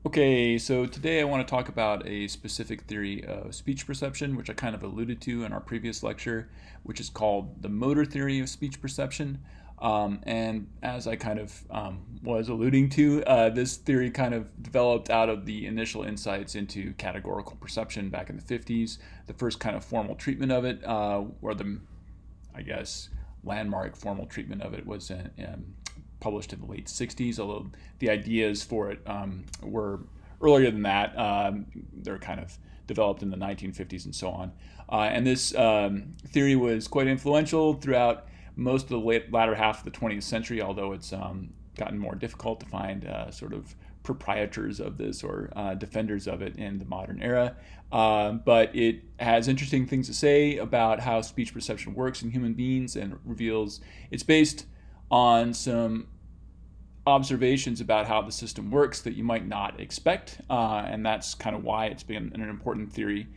Okay, so today I want to talk about a specific theory of speech perception, which I kind of alluded to in our previous lecture, which is called the motor theory of speech perception. And as I kind of was alluding to, this theory kind of developed out of the initial insights into categorical perception back in the 50s. The first kind of formal treatment of it, or the, I guess, landmark formal treatment of it was published in the late 60s, although the ideas for it were earlier than that. They're kind of developed in the 1950s and so on. And this theory was quite influential throughout most of the latter half of the 20th century, although it's gotten more difficult to find sort of proprietors of this or defenders of it in the modern era. But it has interesting things to say about how speech perception works in human beings, and reveals it's based on some observations about how the system works that you might not expect, and that's kind of why it's been an important theory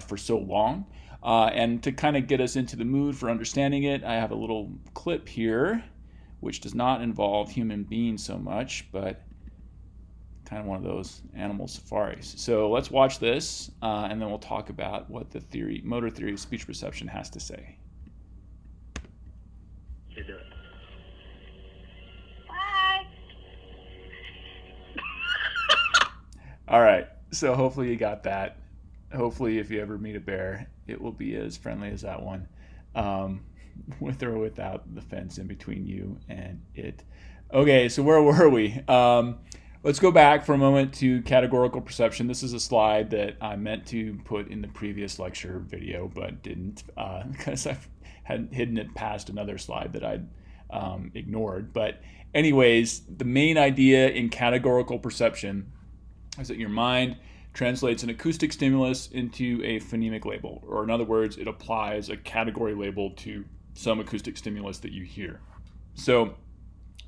for so long. And to kind of get us into the mood for understanding it, I have a little clip here, which does not involve human beings so much, but kind of one of those animal safaris. So let's watch this, and then we'll talk about what the motor theory of speech perception has to say. You do it. All right, so hopefully you got that. Hopefully, if you ever meet a bear, it will be as friendly as that one, with or without the fence in between you and it. Okay, so where were we? Let's go back for a moment to categorical perception. This is a slide that I meant to put in the previous lecture video, but didn't, because I had hidden it past another slide that I'd ignored. But anyways, the main idea in categorical perception is that your mind translates an acoustic stimulus into a phonemic label, or in other words, it applies a category label to some acoustic stimulus that you hear. So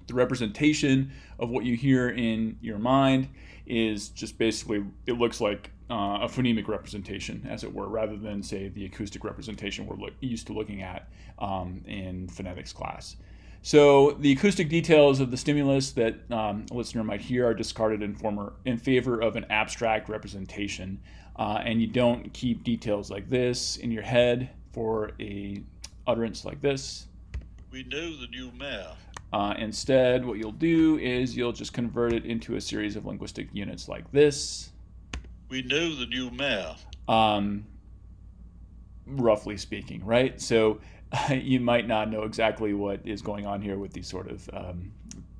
the representation of what you hear in your mind is just basically, it looks like a phonemic representation, as it were, rather than, say, the acoustic representation we're used to looking at in phonetics class. So the acoustic details of the stimulus that a listener might hear are discarded in favor of an abstract representation, and you don't keep details like this in your head for a utterance like this. We know the new math. Instead, what you'll do is you'll just convert it into a series of linguistic units like this. We know the new math. Roughly speaking, right? So you might not know exactly what is going on here with these sort of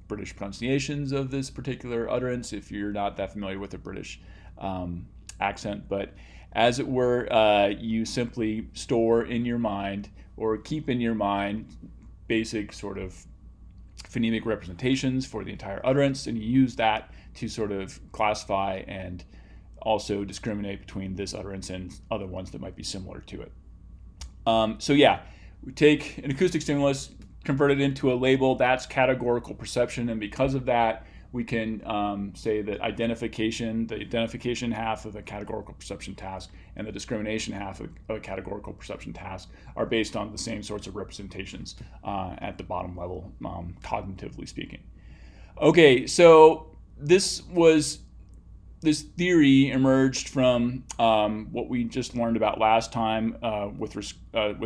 British pronunciations of this particular utterance if you're not that familiar with the British accent. But as it were, you simply store in your mind or keep in your mind basic sort of phonemic representations for the entire utterance, and you use that to sort of classify and also discriminate between this utterance and other ones that might be similar to it. So yeah, we take an acoustic stimulus, convert it into a label. That's categorical perception, and because of that, we can say that the identification half of a categorical perception task and the discrimination half of a categorical perception task are based on the same sorts of representations at the bottom level, cognitively speaking. Okay, so this theory emerged from what we just learned about last time with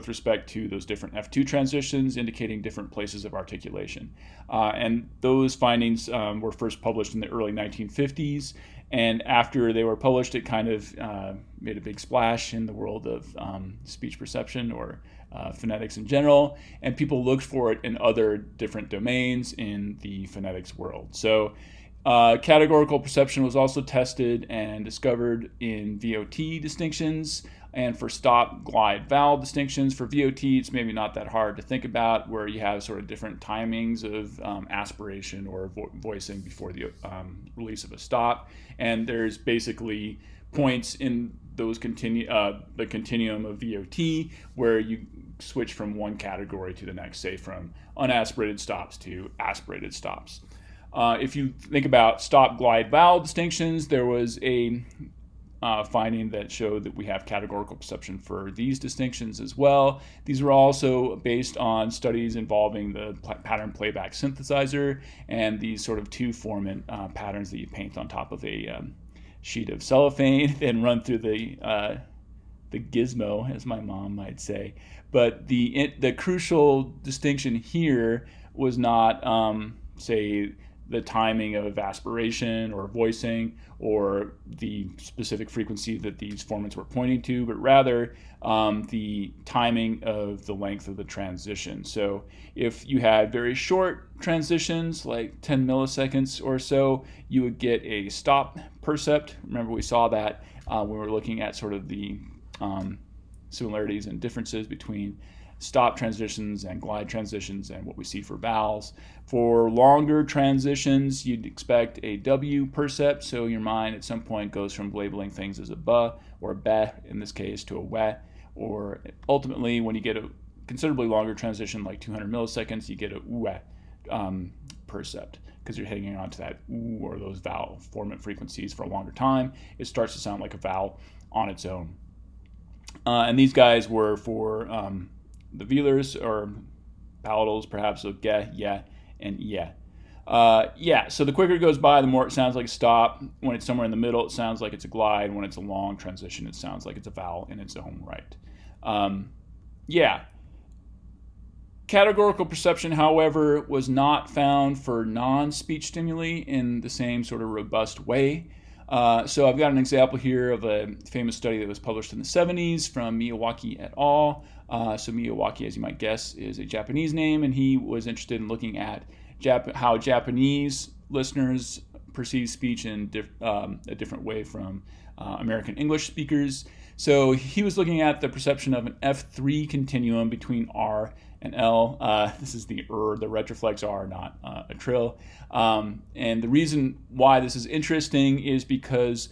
respect to those different F2 transitions indicating different places of articulation. And those findings were first published in the early 1950s. And after they were published, it kind of made a big splash in the world of speech perception or phonetics in general. And people looked for it in other different domains in the phonetics world. So categorical perception was also tested and discovered in VOT distinctions and for stop, glide, vowel distinctions. For VOT, it's maybe not that hard to think about, where you have sort of different timings of aspiration or voicing before the release of a stop. And there's basically points in those the continuum of VOT where you switch from one category to the next, say from unaspirated stops to aspirated stops. If you think about stop, glide, vowel distinctions, there was a finding that showed that we have categorical perception for these distinctions as well. These were also based on studies involving the pattern playback synthesizer and these sort of two-formant patterns that you paint on top of a sheet of cellophane, then run through the gizmo, as my mom might say. But the crucial distinction here was not, say, the timing of aspiration or voicing or the specific frequency that these formants were pointing to, but rather the timing of the length of the transition. So if you had very short transitions, like 10 milliseconds or so, you would get a stop percept. Remember, we saw that when we were looking at sort of the similarities and differences between stop transitions and glide transitions and what we see for vowels. For longer transitions, you'd expect a W percept, so your mind at some point goes from labeling things as a B or a be, in this case, to a we, or ultimately when you get a considerably longer transition like 200 milliseconds, you get a ue percept because you're hanging on to that oo or those vowel formant frequencies for a longer time. It starts to sound like a vowel on its own. And these guys were for the velars or palatals, perhaps, so ge, ye, and ye. So the quicker it goes by, the more it sounds like a stop. When it's somewhere in the middle, it sounds like it's a glide. When it's a long transition, it sounds like it's a vowel in its own right. Categorical perception, however, was not found for non-speech stimuli in the same sort of robust way. So I've got an example here of a famous study that was published in the 70s from Miyawaki et al. So Miyawaki, as you might guess, is a Japanese name, and he was interested in looking at how Japanese listeners perceive speech in a different way from American English speakers. So he was looking at the perception of an F3 continuum between R and L. This is the retroflex R, not a trill. And the reason why this is interesting is because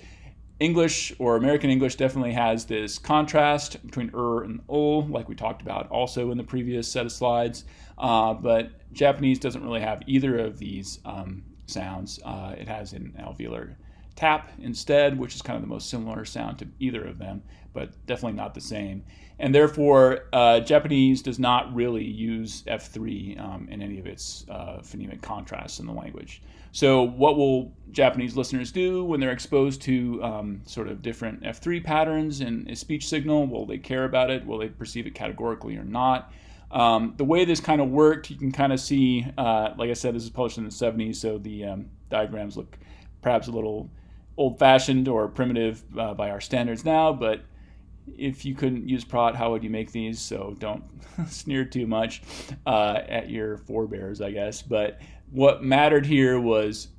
English, or American English, definitely has this contrast between and ul, like we talked about also in the previous set of slides. But Japanese doesn't really have either of these sounds. It has an alveolar tap instead, which is kind of the most similar sound to either of them, but definitely not the same. And therefore, Japanese does not really use F3 in any of its phonemic contrasts in the language. So what will Japanese listeners do when they're exposed to sort of different F3 patterns in a speech signal? Will they care about it? Will they perceive it categorically or not? The way this kind of worked, you can kind of see, like I said, this is published in the 70s, so the diagrams look perhaps a little old-fashioned or primitive by our standards now, but if you couldn't use prot, how would you make these? So don't sneer too much at your forebears, I guess. But what mattered here was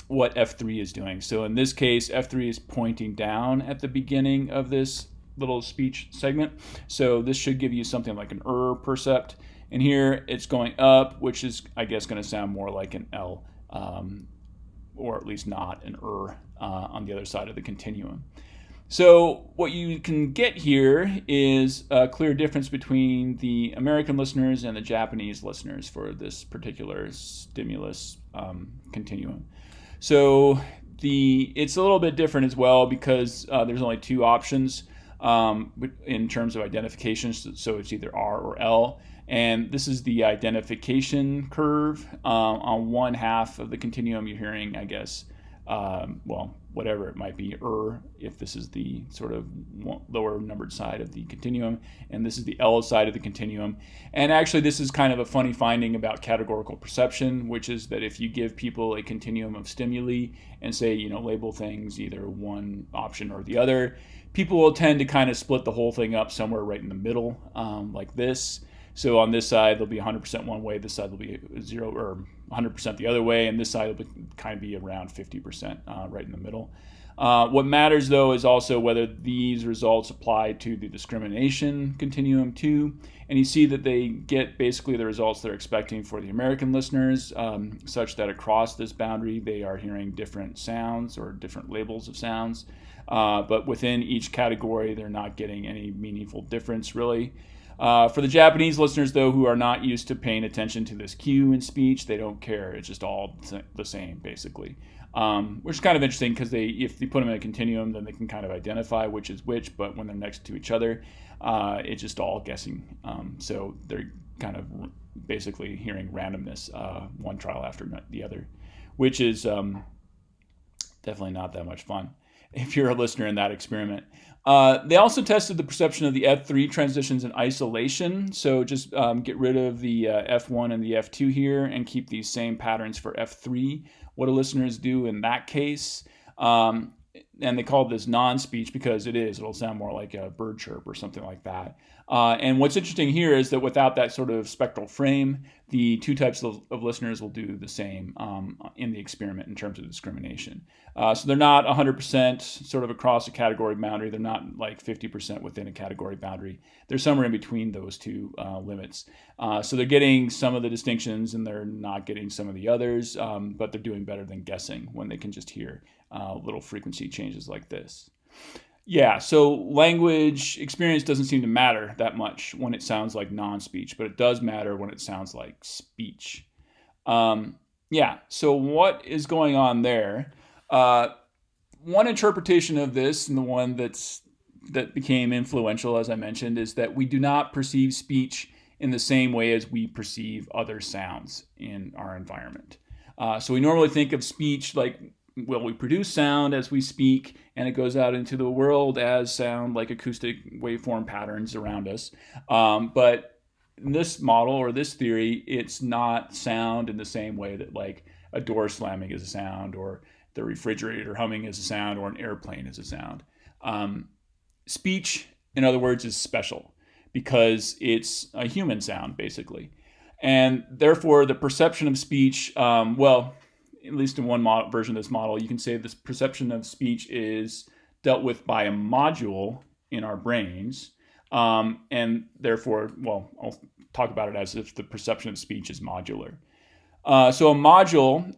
what F3 is doing. So in this case, F3 is pointing down at the beginning of this little speech segment. So this should give you something like an percept. And here it's going up, which is, I guess, going to sound more like an L, or at least not an on the other side of the continuum. So what you can get here is a clear difference between the American listeners and the Japanese listeners for this particular stimulus continuum. So it's a little bit different as well because there's only two options in terms of identification. So it's either R or L. And this is the identification curve. On one half of the continuum, you're hearing, I guess, whatever it might be, if this is the sort of lower numbered side of the continuum, and this is the L side of the continuum. And actually, this is kind of a funny finding about categorical perception, which is that if you give people a continuum of stimuli and say, label things either one option or the other, people will tend to kind of split the whole thing up somewhere right in the middle, like this. So on this side, they'll be 100% one way. This side will be 0 or 100% the other way. And this side will kind of be around 50% right in the middle. What matters, though, is also whether these results apply to the discrimination continuum, too. And you see that they get basically the results they're expecting for the American listeners, such that across this boundary, they are hearing different sounds or different labels of sounds. But within each category, they're not getting any meaningful difference, really. For the Japanese listeners, though, who are not used to paying attention to this cue in speech, they don't care. It's just all the same, basically. which is kind of interesting because if you put them in a continuum, then they can kind of identify which is which, but when they're next to each other, it's just all guessing. So they're kind of basically hearing randomness, one trial after the other, which is definitely not that much fun if you're a listener in that experiment. They also tested the perception of the F3 transitions in isolation. So just get rid of the F1 and the F2 here and keep these same patterns for F3. What do listeners do in that case? And they call this non-speech because it'll sound more like a bird chirp or something like that. And what's interesting here is that without that sort of spectral frame, the two types of listeners will do the same in the experiment in terms of discrimination. So they're not 100% sort of across a category boundary. They're not like 50% within a category boundary. They're somewhere in between those two limits. So they're getting some of the distinctions and they're not getting some of the others, but they're doing better than guessing when they can just hear little frequency changes like this. Yeah, so language experience doesn't seem to matter that much when it sounds like non-speech, but it does matter when it sounds like speech. Yeah, so what is going on there? One interpretation of this, and the one that became influential, as I mentioned, is that we do not perceive speech in the same way as we perceive other sounds in our environment. So we normally think of speech like, well, we produce sound as we speak, and it goes out into the world as sound, like acoustic waveform patterns around us. But in this model or this theory, it's not sound in the same way that like a door slamming is a sound, or the refrigerator humming is a sound, or an airplane is a sound. Speech, in other words, is special because it's a human sound, basically. And therefore, the perception of speech, at least in one version of this model, you can say this perception of speech is dealt with by a module in our brains. And therefore, I'll talk about it as if the perception of speech is modular. So a module,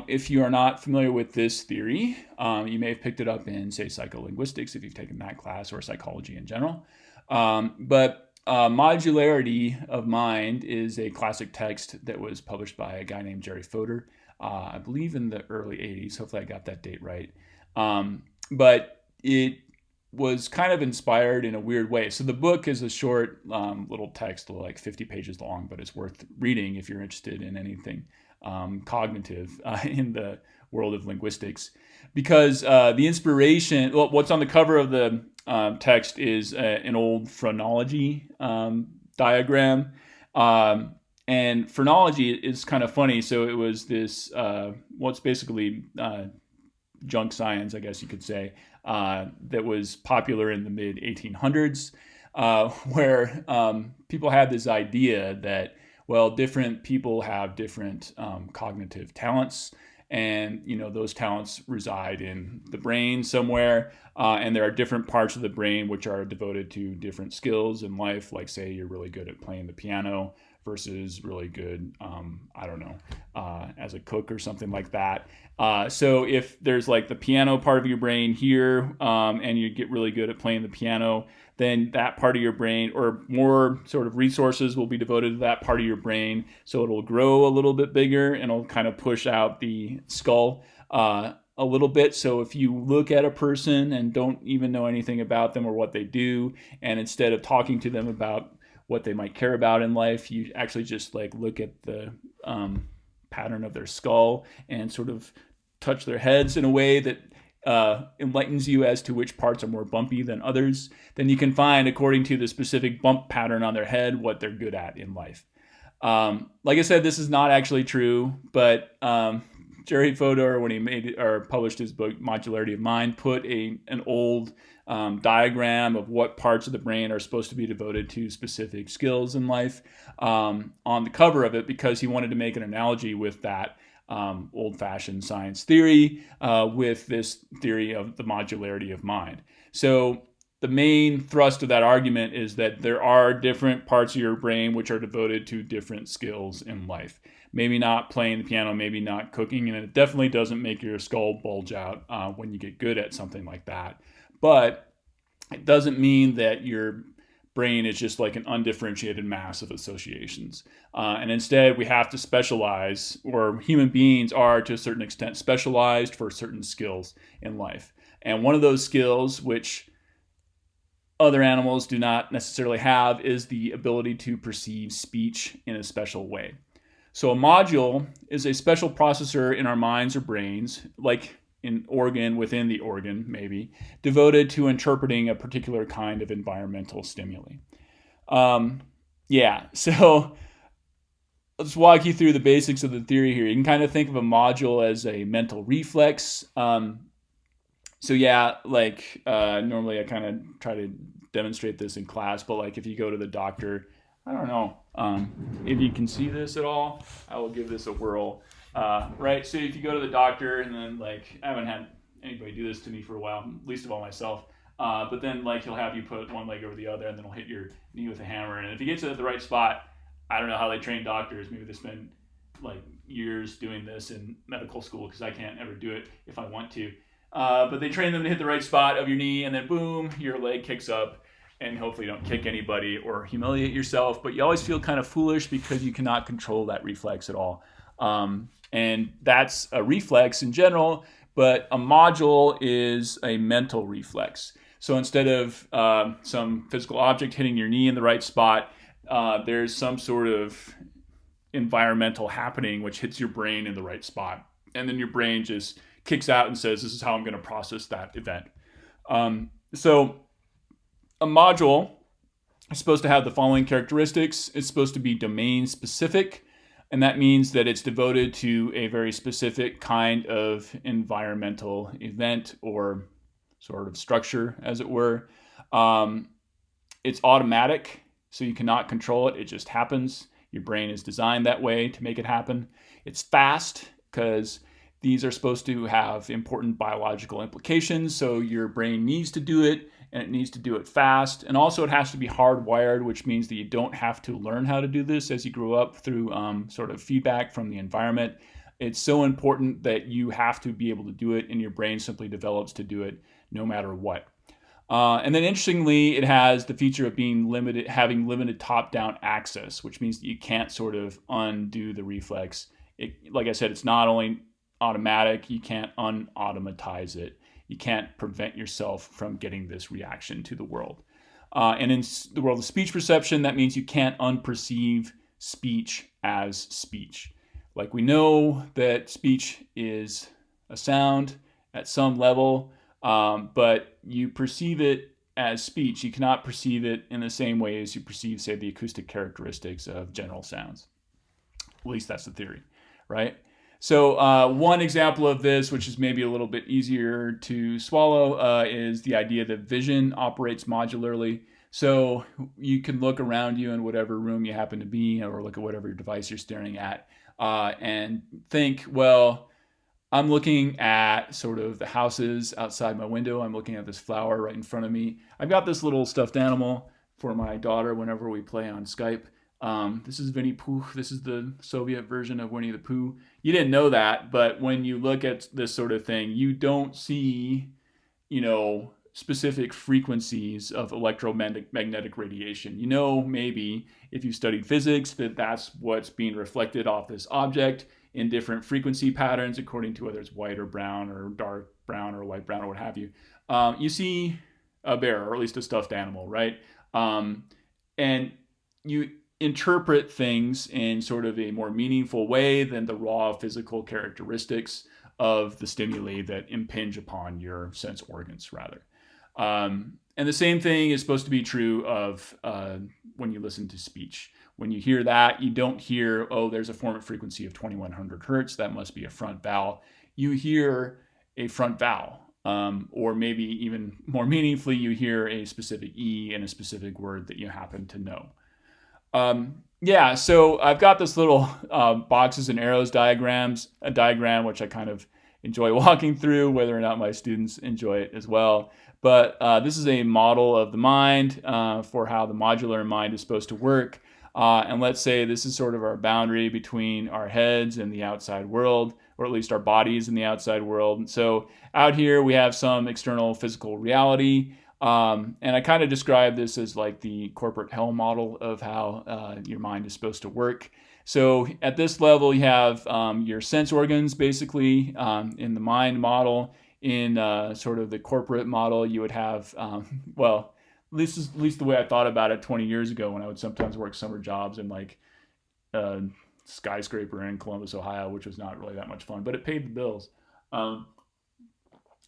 if you are not familiar with this theory, you may have picked it up in, say, psycholinguistics if you've taken that class, or psychology in general. But modularity of mind is a classic text that was published by a guy named Jerry Fodor, I believe in the early 80s. Hopefully I got that date right. But it was kind of inspired in a weird way. So the book is a short little text, like 50 pages long, but it's worth reading if you're interested in anything cognitive in the world of linguistics. Because the inspiration, what's on the cover of the text is an old phrenology diagram. And phrenology is kind of funny. So it was this, it's basically junk science, I guess you could say, that was popular in the mid 1800s, where people had this idea that, different people have different cognitive talents. And, those talents reside in the brain somewhere. And there are different parts of the brain which are devoted to different skills in life. Like, say, you're really good at playing the piano versus really good, as a cook or something like that. So if there's like the piano part of your brain here, and you get really good at playing the piano, then that part of your brain, or more sort of resources, will be devoted to that part of your brain. So it'll grow a little bit bigger and it'll kind of push out the skull a little bit. So if you look at a person and don't even know anything about them or what they do, and instead of talking to them about what they might care about in life, you actually just like look at the pattern of their skull and sort of touch their heads in a way that enlightens you as to which parts are more bumpy than others, then you can find, according to the specific bump pattern on their head, what they're good at in life. Like I said, this is not actually true, but Jerry Fodor, when he made or published his book Modularity of Mind, put an old diagram of what parts of the brain are supposed to be devoted to specific skills in life on the cover of it, because he wanted to make an analogy with that old-fashioned science theory with this theory of the modularity of mind. So the main thrust of that argument is that there are different parts of your brain which are devoted to different skills in life. Maybe not playing the piano, maybe not cooking, and it definitely doesn't make your skull bulge out when you get good at something like that. But it doesn't mean that your brain is just like an undifferentiated mass of associations. And instead, we have to specialize, or human beings are to a certain extent specialized for certain skills in life. And one of those skills, which other animals do not necessarily have, is the ability to perceive speech in a special way. So a module is a special processor in our minds or brains, like an organ within the organ, maybe, devoted to interpreting a particular kind of environmental stimuli. So let's walk you through the basics of the theory here. You can kind of think of a module as a mental reflex. Normally I kind of try to demonstrate this in class, but like if you go to the doctor, I don't know if you can see this at all. I will give this a whirl. Right, so if you go to the doctor and then I haven't had anybody do this to me for a while, least of all myself, but then he'll have you put one leg over the other and then he'll hit your knee with a hammer, and if he gets it at the right spot, I don't know how they train doctors. Maybe they spend years doing this in medical school, because I can't ever do it if I want to. But they train them to hit the right spot of your knee, and then boom, your leg kicks up, and hopefully you don't kick anybody or humiliate yourself, but you always feel kind of foolish because you cannot control that reflex at all. And that's a reflex in general, but a module is a mental reflex. So instead of some physical object hitting your knee in the right spot, there's some sort of environmental happening which hits your brain in the right spot. And then your brain just kicks out and says, this is how I'm going to process that event. So a module is supposed to have the following characteristics. It's supposed to be domain specific, and that means that it's devoted to a very specific kind of environmental event or sort of structure, as it were. It's automatic, so you cannot control it. It just happens. Your brain is designed that way to make it happen. It's fast, because these are supposed to have important biological implications, so your brain needs to do it, and it needs to do it fast. And also it has to be hardwired, which means that you don't have to learn how to do this as you grow up through sort of feedback from the environment. It's so important that you have to be able to do it, and your brain simply develops to do it no matter what. And then interestingly, it has the feature of having limited top-down access, which means that you can't sort of undo the reflex. Like I said, it's not only automatic, you can't unautomatize it. You can't prevent yourself from getting this reaction to the world. And in the world of speech perception, that means you can't unperceive speech as speech. We know that speech is a sound at some level, but you perceive it as speech. You cannot perceive it in the same way as you perceive, say, the acoustic characteristics of general sounds. At least that's the theory, right? So one example of this, which is maybe a little bit easier to swallow, is the idea that vision operates modularly. So you can look around you in whatever room you happen to be, or look at whatever device you're staring at, and think, well, I'm looking at sort of the houses outside my window. I'm looking at this flower right in front of me. I've got this little stuffed animal for my daughter whenever we play on Skype. This is Winnie Pooh. This is the Soviet version of Winnie the Pooh. You didn't know that, but when you look at this sort of thing, you don't see, specific frequencies of electromagnetic radiation. Maybe if you studied physics, that's what's being reflected off this object in different frequency patterns, according to whether it's white or brown or dark brown or light brown or what have you. You see a bear, or at least a stuffed animal, right? And you interpret things in sort of a more meaningful way than the raw physical characteristics of the stimuli that impinge upon your sense organs, rather. And the same thing is supposed to be true of when you listen to speech. When you hear that, you don't hear, oh, there's a formant frequency of 2100 hertz, that must be a front vowel. You hear a front vowel. Or maybe even more meaningfully, you hear a specific E in a specific word that you happen to know. So I've got this little boxes and arrows a diagram which I kind of enjoy walking through, whether or not my students enjoy it as well. But this is a model of the mind for how the modular mind is supposed to work. And let's say this is sort of our boundary between our heads and the outside world, or at least our bodies and the outside world. And so out here we have some external physical reality. And I kind of describe this as like the corporate hell model of how your mind is supposed to work. So at this level, you have your sense organs basically in the mind model. In sort of the corporate model, you would have, well, at least the way I thought about it 20 years ago when I would sometimes work summer jobs in like a skyscraper in Columbus, Ohio, which was not really that much fun, but it paid the bills.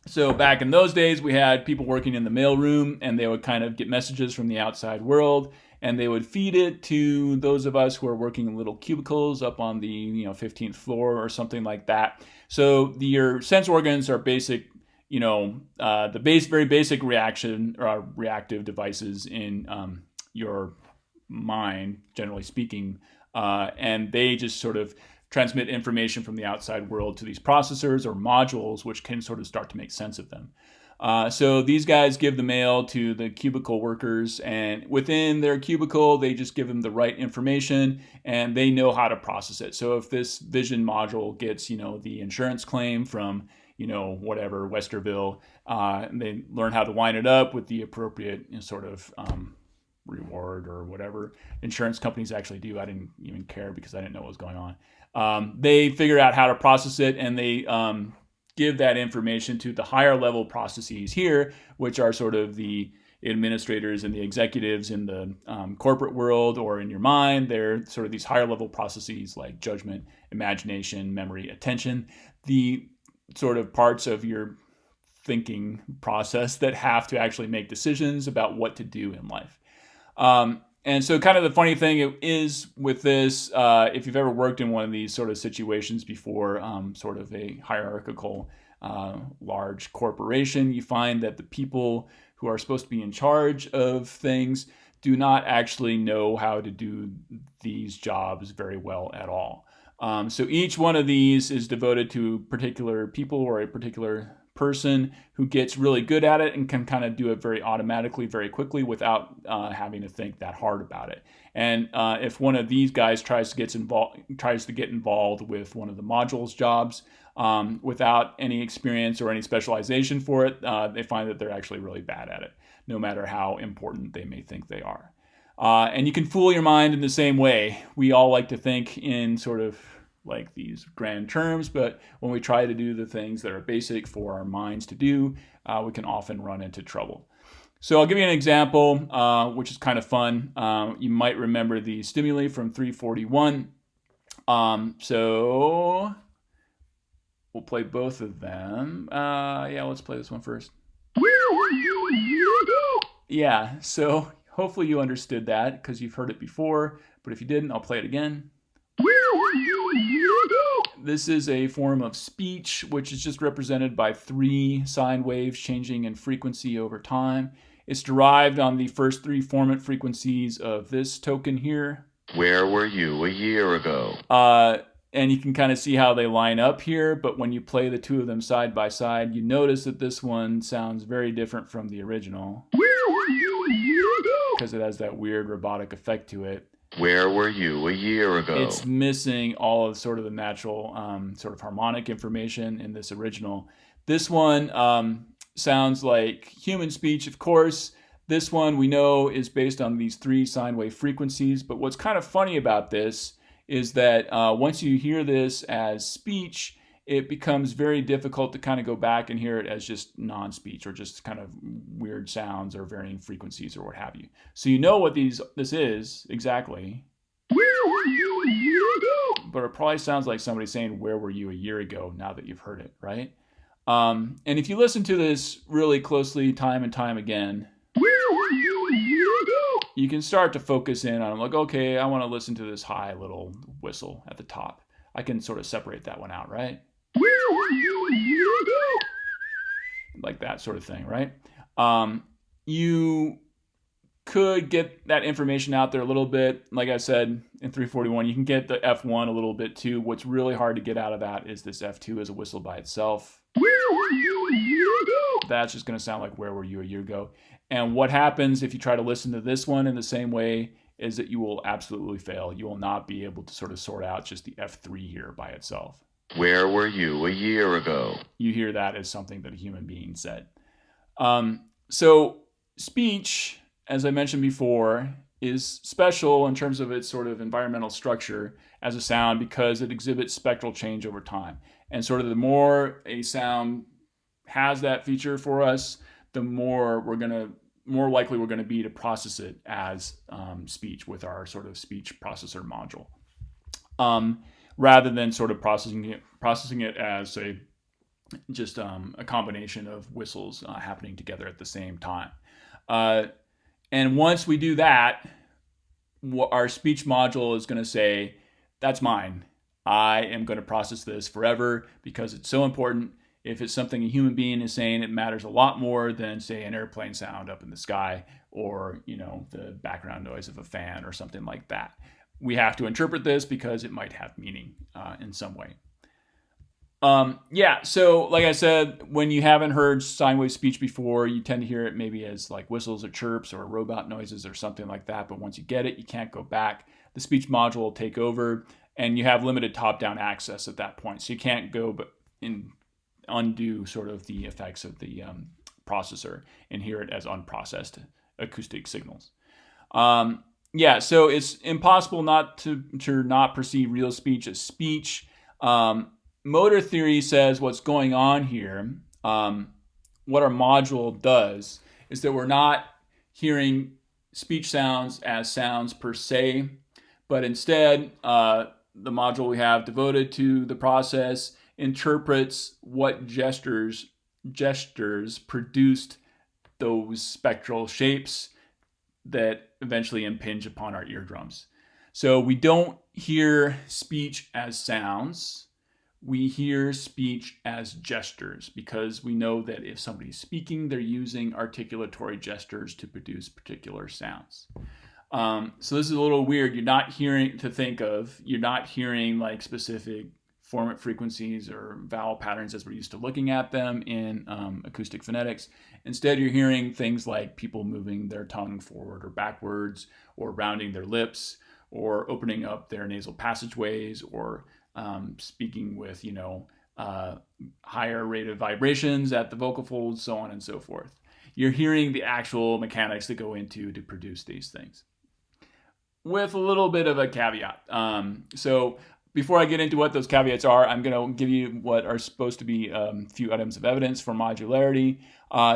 So back in those days, we had people working in the mailroom, and they would kind of get messages from the outside world, and they would feed it to those of us who are working in little cubicles up on the 15th floor or something like that. So your sense organs are basic, very basic reactive devices in your mind, generally speaking, and they just sort of transmit information from the outside world to these processors or modules, which can sort of start to make sense of them. So these guys give the mail to the cubicle workers, and within their cubicle, they just give them the right information, and they know how to process it. So if this vision module gets, the insurance claim from, whatever, Westerville, they learn how to line it up with the appropriate sort of reward or whatever insurance companies actually do. I didn't even care because I didn't know what was going on. They figure out how to process it, and they give that information to the higher level processes here, which are sort of the administrators and the executives in the corporate world or in your mind. They're sort of these higher level processes like judgment, imagination, memory, attention, the sort of parts of your thinking process that have to actually make decisions about what to do in life. And so kind of the funny thing is with this, if you've ever worked in one of these sort of situations before, sort of a hierarchical, large corporation, you find that the people who are supposed to be in charge of things do not actually know how to do these jobs very well at all. So each one of these is devoted to particular people or a particular person who gets really good at it and can kind of do it very automatically, very quickly without having to think that hard about it. And if one of these guys tries to get involved with one of the modules jobs without any experience or any specialization for it, they find that they're actually really bad at it, no matter how important they may think they are. And you can fool your mind in the same way. We all like to think in sort of like these grand terms, but when we try to do the things that are basic for our minds to do, we can often run into trouble. So I'll give you an example, which is kind of fun. You might remember the stimuli from 341. So we'll play both of them. Let's play this one first. Yeah, so hopefully you understood that because you've heard it before, but if you didn't, I'll play it again. This is a form of speech, which is just represented by 3 sine waves changing in frequency over time. It's derived on the first 3 formant frequencies of this token here. Where were you a year ago? And you can kind of see how they line up here, but when you play the 2 of them side by side, you notice that this one sounds very different from the original. Where were you a year ago? Because it has that weird robotic effect to it. Where were you a year ago? It's missing all of sort of the natural sort of harmonic information in this original. This one sounds like human speech, of course. This one we know is based on these 3 sine wave frequencies. But what's kind of funny about this is that once you hear this as speech, it becomes very difficult to kind of go back and hear it as just non-speech or just kind of weird sounds or varying frequencies or what have you. So you know what this is exactly. Where were you a year ago? But it probably sounds like somebody saying, where were you a year ago, now that you've heard it, right? And if you listen to this really closely time and time again, where were you a year ago? You can start to focus in on, like, okay, I want to listen to this high little whistle at the top. I can sort of separate that one out, right? Where were you a year ago? Like that sort of thing, right? You could get that information out there a little bit. Like I said, in 341, you can get the F1 a little bit too. What's really hard to get out of that is this F2 as a whistle by itself. Where were you a year ago? That's just going to sound like, where were you a year ago? And what happens if you try to listen to this one in the same way is that you will absolutely fail. You will not be able to sort of sort out just the F3 here by itself. Where were you a year ago? You hear that as something that a human being said. So speech, as I mentioned before, is special in terms of its sort of environmental structure as a sound because it exhibits spectral change over time. And sort of the more a sound has that feature for us, the more likely we're going to be to process it as speech with our sort of speech processor module, rather than sort of processing it as just a combination of whistles happening together at the same time. And once we do that, our speech module is going to say, that's mine. I am going to process this forever because it's so important. If it's something a human being is saying, it matters a lot more than, say, an airplane sound up in the sky or, the background noise of a fan or something like that. We have to interpret this because it might have meaning in some way. So like I said, when you haven't heard sine wave speech before, you tend to hear it maybe as like whistles or chirps or robot noises or something like that. But once you get it, you can't go back. The speech module will take over, and you have limited top-down access at that point. So you can't go undo sort of the effects of the processor and hear it as unprocessed acoustic signals. So it's impossible not to not perceive real speech as speech. Motor theory says what's going on here, what our module does, is that we're not hearing speech sounds as sounds per se, but instead the module we have devoted to the process interprets what gestures produced those spectral shapes that eventually impinge upon our eardrums. So we don't hear speech as sounds. We hear speech as gestures because we know that if somebody's speaking, they're using articulatory gestures to produce particular sounds. So this is a little weird. You're not hearing like specific formant frequencies or vowel patterns as we're used to looking at them in acoustic phonetics. Instead, you're hearing things like people moving their tongue forward or backwards, or rounding their lips, or opening up their nasal passageways, or speaking with, higher rate of vibrations at the vocal folds, so on and so forth. You're hearing the actual mechanics that go into to produce these things. With a little bit of a caveat. So before I get into what those caveats are, I'm going to give you what are supposed to be a few items of evidence for modularity.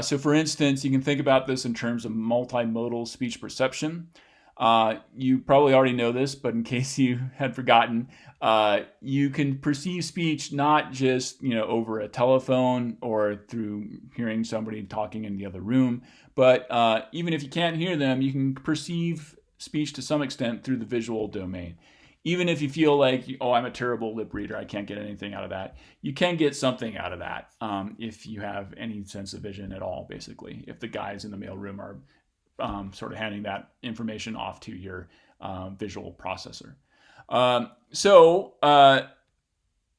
So for instance, you can think about this in terms of multimodal speech perception. You probably already know this, but in case you had forgotten, you can perceive speech not just over a telephone or through hearing somebody talking in the other room, but even if you can't hear them, you can perceive speech to some extent through the visual domain. Even if you feel like, I'm a terrible lip reader, I can't get anything out of that, you can get something out of that if you have any sense of vision at all, basically, if the guys in the mailroom are sort of handing that information off to your visual processor. So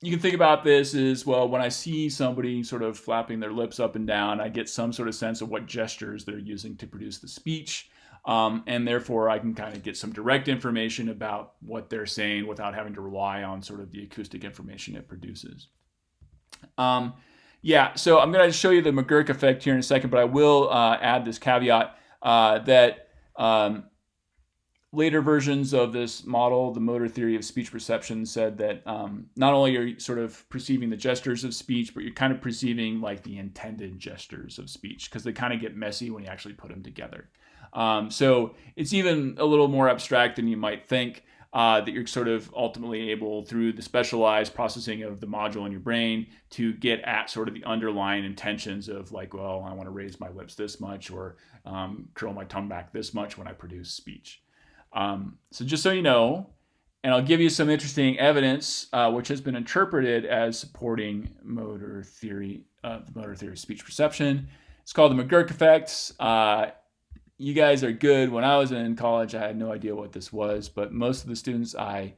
you can think about this as, well, when I see somebody sort of flapping their lips up and down, I get some sort of sense of what gestures they're using to produce the speech. And therefore, I can kind of get some direct information about what they're saying without having to rely on sort of the acoustic information it produces. So I'm going to show you the McGurk effect here in a second, but I will add this caveat that later versions of this model, the motor theory of speech perception, said that not only are you sort of perceiving the gestures of speech, but you're kind of perceiving like the intended gestures of speech because they kind of get messy when you actually put them together. So it's even a little more abstract than you might think, that you're sort of ultimately able, through the specialized processing of the module in your brain, to get at sort of the underlying intentions of like, well, I want to raise my lips this much, or curl my tongue back this much when I produce speech. So just so you know, and I'll give you some interesting evidence, which has been interpreted as supporting motor theory, the motor theory of speech perception. It's called the McGurk effect. You guys are good. When I was in college, I had no idea what this was, but most of the students I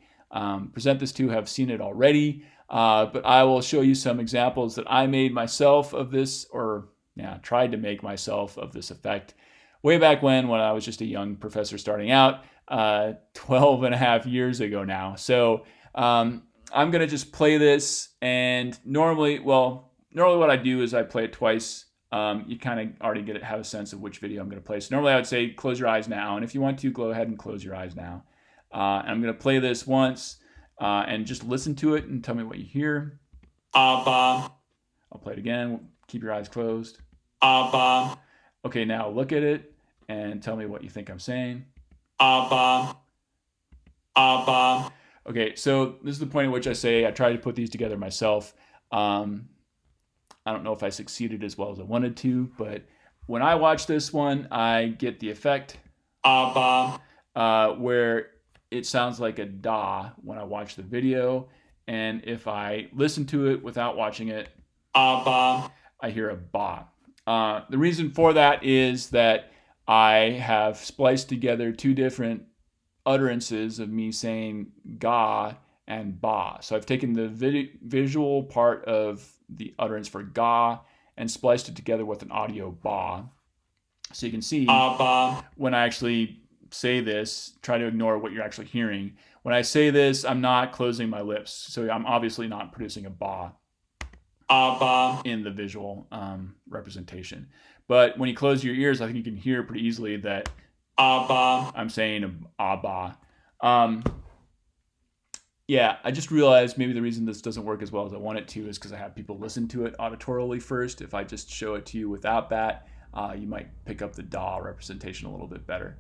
present this to have seen it already. But I will show you some examples that I made myself of this, or tried to make myself of this effect way back when I was just a young professor starting out, 12 and a half years ago now. So I'm going to just play this, and normally what I do is I play it twice you kind of already have a sense of which video I'm going to play. So normally I would say close your eyes now, and if you want to, go ahead and close your eyes now. And I'm going to play this once and just listen to it and tell me what you hear. Abba. I'll play it again. Keep your eyes closed. Abba. Okay, now look at it and tell me what you think I'm saying. Abba. Abba. Okay, so this is the point at which I tried to put these together myself. I don't know if I succeeded as well as I wanted to, but when I watch this one, I get the effect Abba. where it sounds like a da when I watch the video, and if I listen to it without watching it, Abba. I hear a ba. The reason for that is that I have spliced together two different utterances of me saying ga and ba. So I've taken the visual part of the utterance for ga and spliced it together with an audio ba. So you can see when I actually say this, try to ignore what you're actually hearing. When I say this, I'm not closing my lips. So I'm obviously not producing a ba in the visual representation. But when you close your ears, I think you can hear pretty easily that I'm saying abba. Yeah, I just realized maybe the reason this doesn't work as well as I want it to is because I have people listen to it auditorily first. If I just show it to you without that, you might pick up the da representation a little bit better.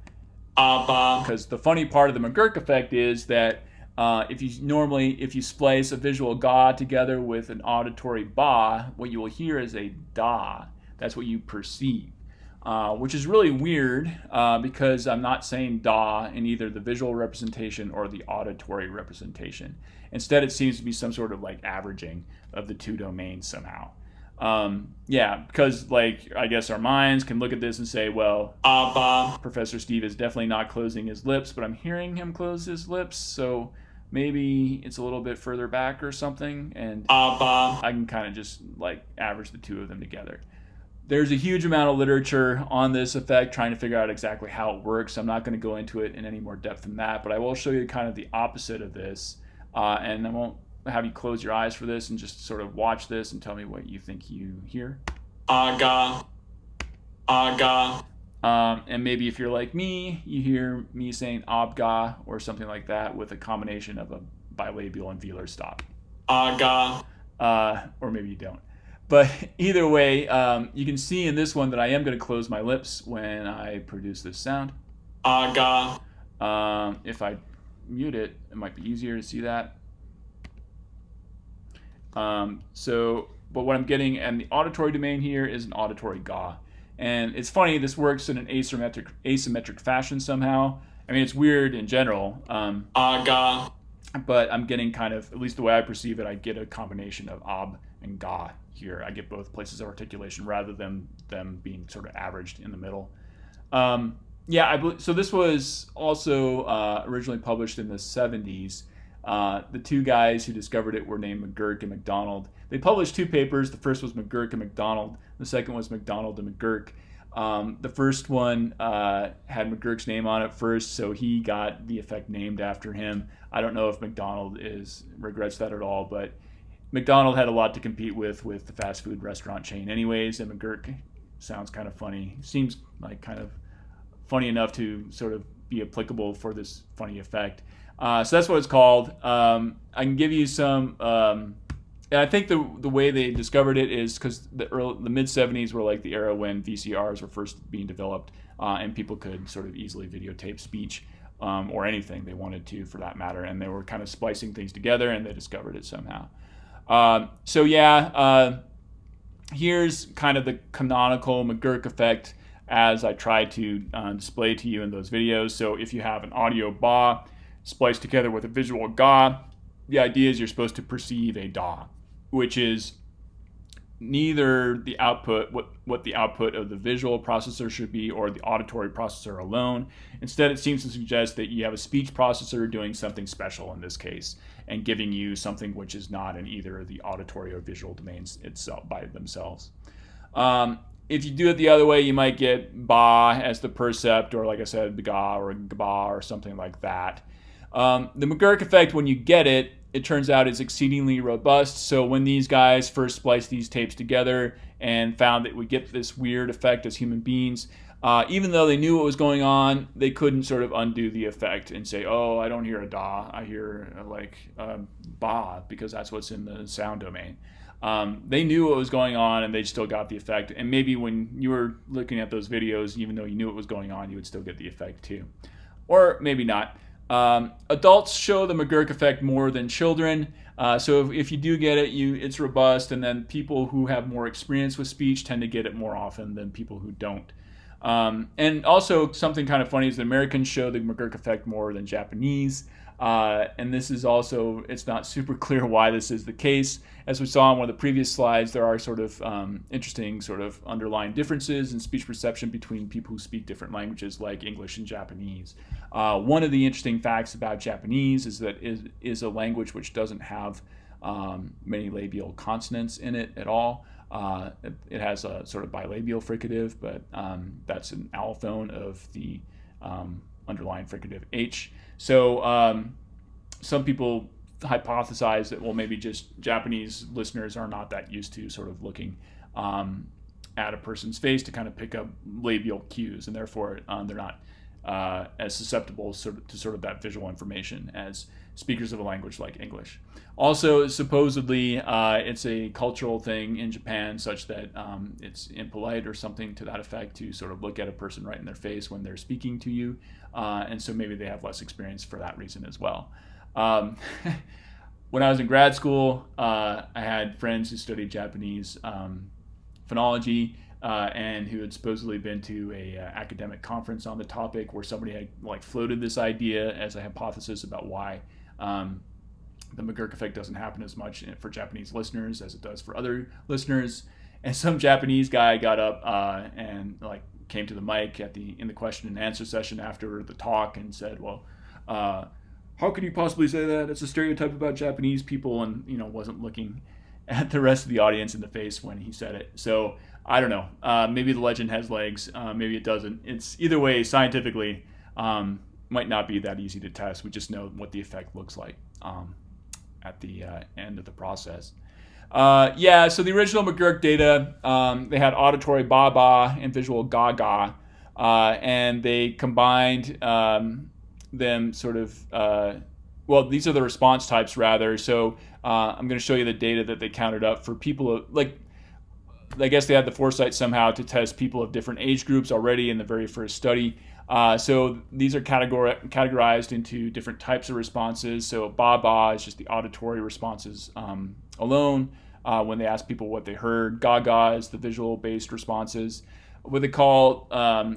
Because the funny part of the McGurk effect is that if you splice a visual ga together with an auditory ba, what you will hear is a da. That's what you perceive. Which is really weird because I'm not saying da in either the visual representation or the auditory representation. Instead, it seems to be some sort of like averaging of the two domains somehow. Because I guess our minds can look at this and say, well, Professor Steve is definitely not closing his lips, but I'm hearing him close his lips, so maybe it's a little bit further back or something, and I can kind of just average the two of them together. There's a huge amount of literature on this effect trying to figure out exactly how it works. I'm not going to go into it in any more depth than that, but I will show you kind of the opposite of this. And I won't have you close your eyes for this and just sort of watch this and tell me what you think you hear. Aga. Aga. And maybe if you're like me, you hear me saying abga or something like that with a combination of a bilabial and velar stop. Aga. Or maybe you don't. But either way, you can see in this one that I am going to close my lips when I produce this sound. Aga. If I mute it, it might be easier to see that. But what I'm getting in the auditory domain here is an auditory ga. And it's funny, this works in an asymmetric fashion somehow. I mean, it's weird in general. Aga. But I'm getting kind of, at least the way I perceive it, I get a combination of ab and ga here. I get both places of articulation rather than them being sort of averaged in the middle. So this was also originally published in the 70s. The two guys who discovered it were named McGurk and McDonald. They published two papers. The first was McGurk and McDonald. The second was McDonald and McGurk. The first one had McGurk's name on it first, so he got the effect named after him. I don't know if McDonald regrets that at all, but McDonald had a lot to compete with the fast food restaurant chain anyways, and McGurk sounds kind of funny. Seems like kind of funny enough to sort of be applicable for this funny effect. So that's what it's called. I can give you some... and I think the way they discovered it is because the mid-70s were like the era when VCRs were first being developed, and people could sort of easily videotape speech or anything they wanted to, for that matter, and they were kind of splicing things together, and they discovered it somehow. Here's kind of the canonical McGurk effect as I try to display to you in those videos. So if you have an audio ba spliced together with a visual ga, the idea is you're supposed to perceive a da, which is neither the output, what the output of the visual processor should be, or the auditory processor alone. Instead, it seems to suggest that you have a speech processor doing something special in this case, and giving you something which is not in either the auditory or visual domains itself by themselves. If you do it the other way, you might get ba as the percept, or like I said, ga or gba or something like that. The McGurk effect, when you get it turns out is exceedingly robust. So when these guys first spliced these tapes together and found that we get this weird effect as human beings. Even though they knew what was going on, they couldn't sort of undo the effect and say, oh, I don't hear a da, I hear like ba, because that's what's in the sound domain. They knew what was going on and they still got the effect. And maybe when you were looking at those videos, even though you knew what was going on, you would still get the effect too. Or maybe not. Adults show the McGurk effect more than children. So if you do get it, it's robust. And then people who have more experience with speech tend to get it more often than people who don't. And also something kind of funny is that Americans show the McGurk effect more than Japanese. And this is also, it's not super clear why this is the case. As we saw on one of the previous slides, there are sort of interesting sort of underlying differences in speech perception between people who speak different languages like English and Japanese. One of the interesting facts about Japanese is that it is a language which doesn't have many labial consonants in it at all. It has a sort of bilabial fricative, but that's an allophone of the underlying fricative H. So some people hypothesize that, well, maybe just Japanese listeners are not that used to sort of looking at a person's face to kind of pick up labial cues, and therefore they're not as susceptible to sort of that visual information as speakers of a language like English. Also, supposedly, it's a cultural thing in Japan such that it's impolite or something to that effect to sort of look at a person right in their face when they're speaking to you. And so maybe they have less experience for that reason as well. When I was in grad school, I had friends who studied Japanese phonology and who had supposedly been to a academic conference on the topic where somebody had like floated this idea as a hypothesis about why the McGurk effect doesn't happen as much for Japanese listeners as it does for other listeners. And some Japanese guy got up and like came to the mic in the question and answer session after the talk and said, well, how could you possibly say that? It's a stereotype about Japanese people, and wasn't looking at the rest of the audience in the face when he said it. So I don't know. Maybe the legend has legs. Maybe it doesn't. It's either way, scientifically, might not be that easy to test. We just know what the effect looks like at the end of the process. So the original McGurk data, they had auditory ba-ba and visual ga-ga, and they combined them sort of, these are the response types rather. So I'm going to show you the data that they counted up for people I guess they had the foresight somehow to test people of different age groups already in the very first study. So these are categorized into different types of responses. So ba-ba is just the auditory responses alone when they ask people what they heard. Ga-ga is the visual-based responses. What they call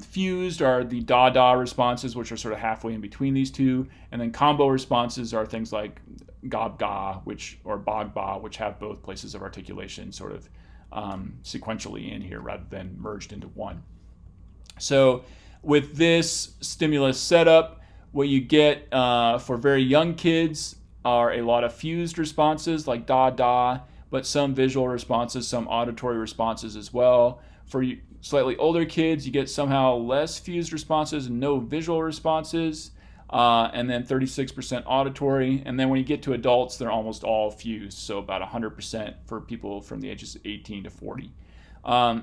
fused are the da-da responses, which are sort of halfway in between these two. And then combo responses are things like gab-ga or bag-ba, which have both places of articulation sort of sequentially in here rather than merged into one. So with this stimulus setup, what you get for very young kids are a lot of fused responses like da-da, but some visual responses, some auditory responses as well. For slightly older kids, you get somehow less fused responses and no visual responses, and then 36% auditory. And then when you get to adults, they're almost all fused, so about 100% for people from the ages of 18 to 40.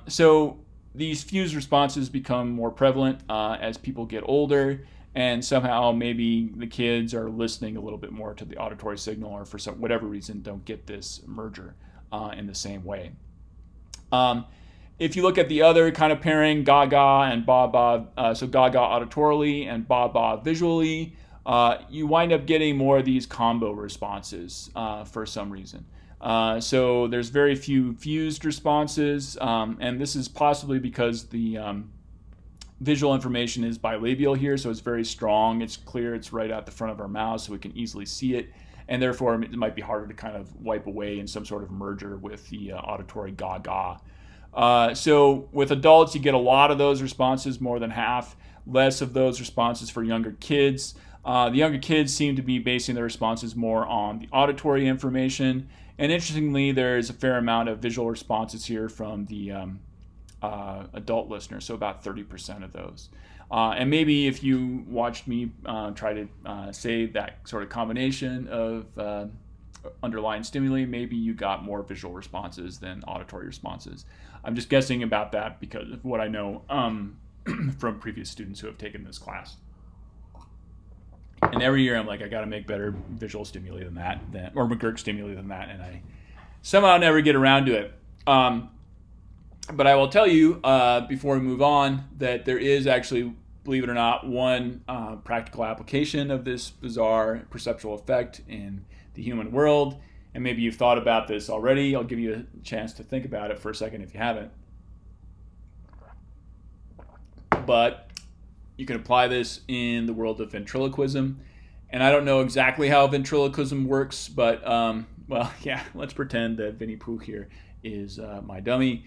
So these fused responses become more prevalent as people get older, and somehow maybe the kids are listening a little bit more to the auditory signal, or for whatever reason don't get this merger in the same way. If you look at the other kind of pairing, ga-ga and ba-ba, so ga-ga auditorily and ba-ba visually, you wind up getting more of these combo responses for some reason. So there's very few fused responses, and this is possibly because the visual information is bilabial here, so it's very strong, it's clear, it's right at the front of our mouth, so we can easily see it, and therefore it might be harder to kind of wipe away in some sort of merger with the auditory ga-ga. So with adults, you get a lot of those responses, more than half, less of those responses for younger kids. The younger kids seem to be basing their responses more on the auditory information. And interestingly, there's a fair amount of visual responses here from the adult listeners, so about 30% of those. And maybe if you watched me try to say that sort of combination of underlying stimuli, maybe you got more visual responses than auditory responses. I'm just guessing about that because of what I know from previous students who have taken this class. And every year I'm like, I got to make better visual stimuli than that, or McGurk stimuli than that, and I somehow never get around to it. But I will tell you before we move on that there is actually, believe it or not, one practical application of this bizarre perceptual effect in the human world. And maybe you've thought about this already. I'll give you a chance to think about it for a second if you haven't. But you can apply this in the world of ventriloquism. And I don't know exactly how ventriloquism works, but, well, yeah, let's pretend that Vinnie Pooh here is my dummy.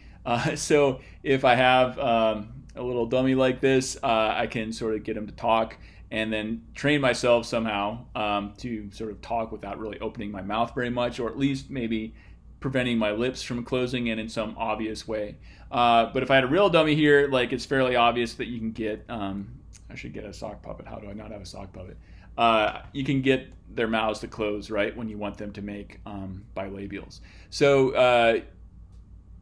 So if I have a little dummy like this, I can sort of get him to talk and then train myself somehow to sort of talk without really opening my mouth very much, or at least maybe preventing my lips from closing in some obvious way. But if I had a real dummy here, like it's fairly obvious that you can get, I should get a sock puppet. How do I not have a sock puppet? You can get their mouths to close, right, when you want them to make bilabials. So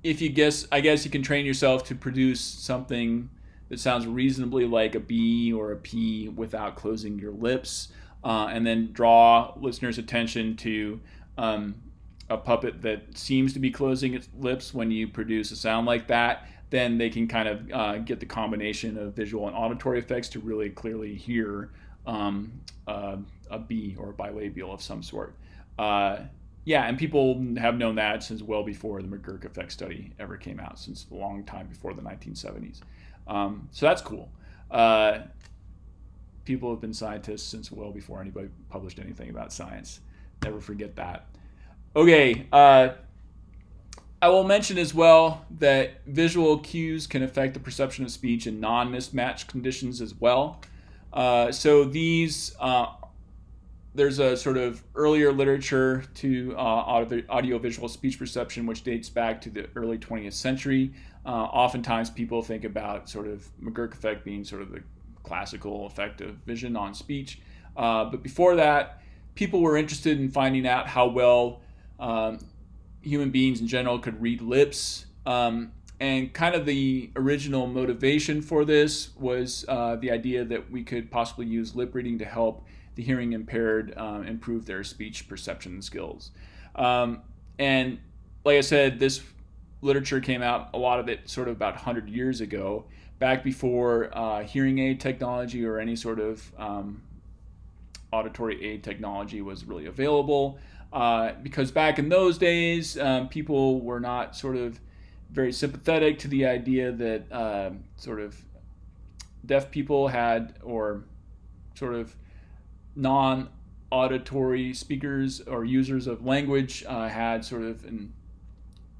if you guess, I guess you can train yourself to produce something that sounds reasonably like a B or a P without closing your lips, and then draw listeners' attention to a puppet that seems to be closing its lips when you produce a sound like that. Then they can kind of get the combination of visual and auditory effects to really clearly hear a B or a bilabial of some sort. Yeah, and people have known that since well before the McGurk effect study ever came out, since a long time before the 1970s. So that's cool. People have been scientists since well before anybody published anything about science. Never forget that. Okay, I will mention as well that visual cues can affect the perception of speech in non-mismatched conditions as well. So these, there's a sort of earlier literature to audiovisual speech perception, which dates back to the early 20th century. Oftentimes people think about sort of McGurk effect being sort of the classical effect of vision on speech. But before that, people were interested in finding out how well human beings in general could read lips. And kind of the original motivation for this was the idea that we could possibly use lip reading to help the hearing impaired improve their speech perception skills. And like I said, this literature came out, a lot of it sort of about 100 years ago, back before hearing aid technology or any sort of auditory aid technology was really available. Because back in those days, people were not sort of very sympathetic to the idea that sort of deaf people had, or sort of non-auditory speakers or users of language had sort of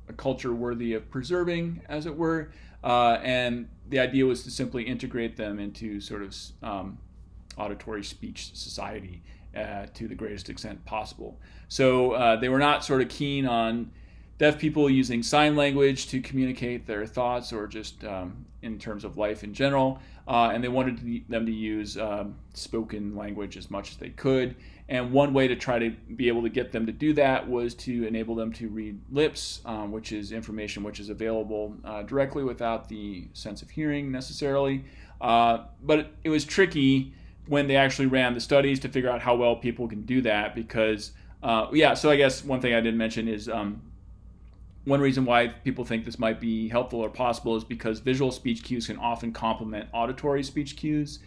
a culture worthy of preserving, as it were. And the idea was to simply integrate them into sort of auditory speech society to the greatest extent possible. So they were not sort of keen on deaf people using sign language to communicate their thoughts, or just in terms of life in general. And they wanted them to use spoken language as much as they could. And one way to try to be able to get them to do that was to enable them to read lips, which is information which is available directly without the sense of hearing necessarily. But it was tricky when they actually ran the studies to figure out how well people can do that, because, so I guess one thing I didn't mention is one reason why people think this might be helpful or possible is because visual speech cues can often complement auditory speech cues.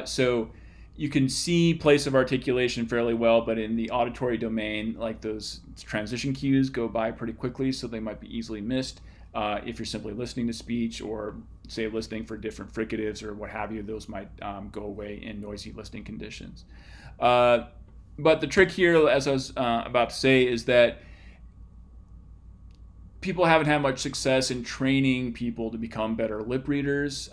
So you can see place of articulation fairly well, but in the auditory domain, like those transition cues go by pretty quickly, so they might be easily missed. If you're simply listening to speech, or say listening for different fricatives or what have you, those might go away in noisy listening conditions. But the trick here, as I was about to say, is that people haven't had much success in training people to become better lip readers.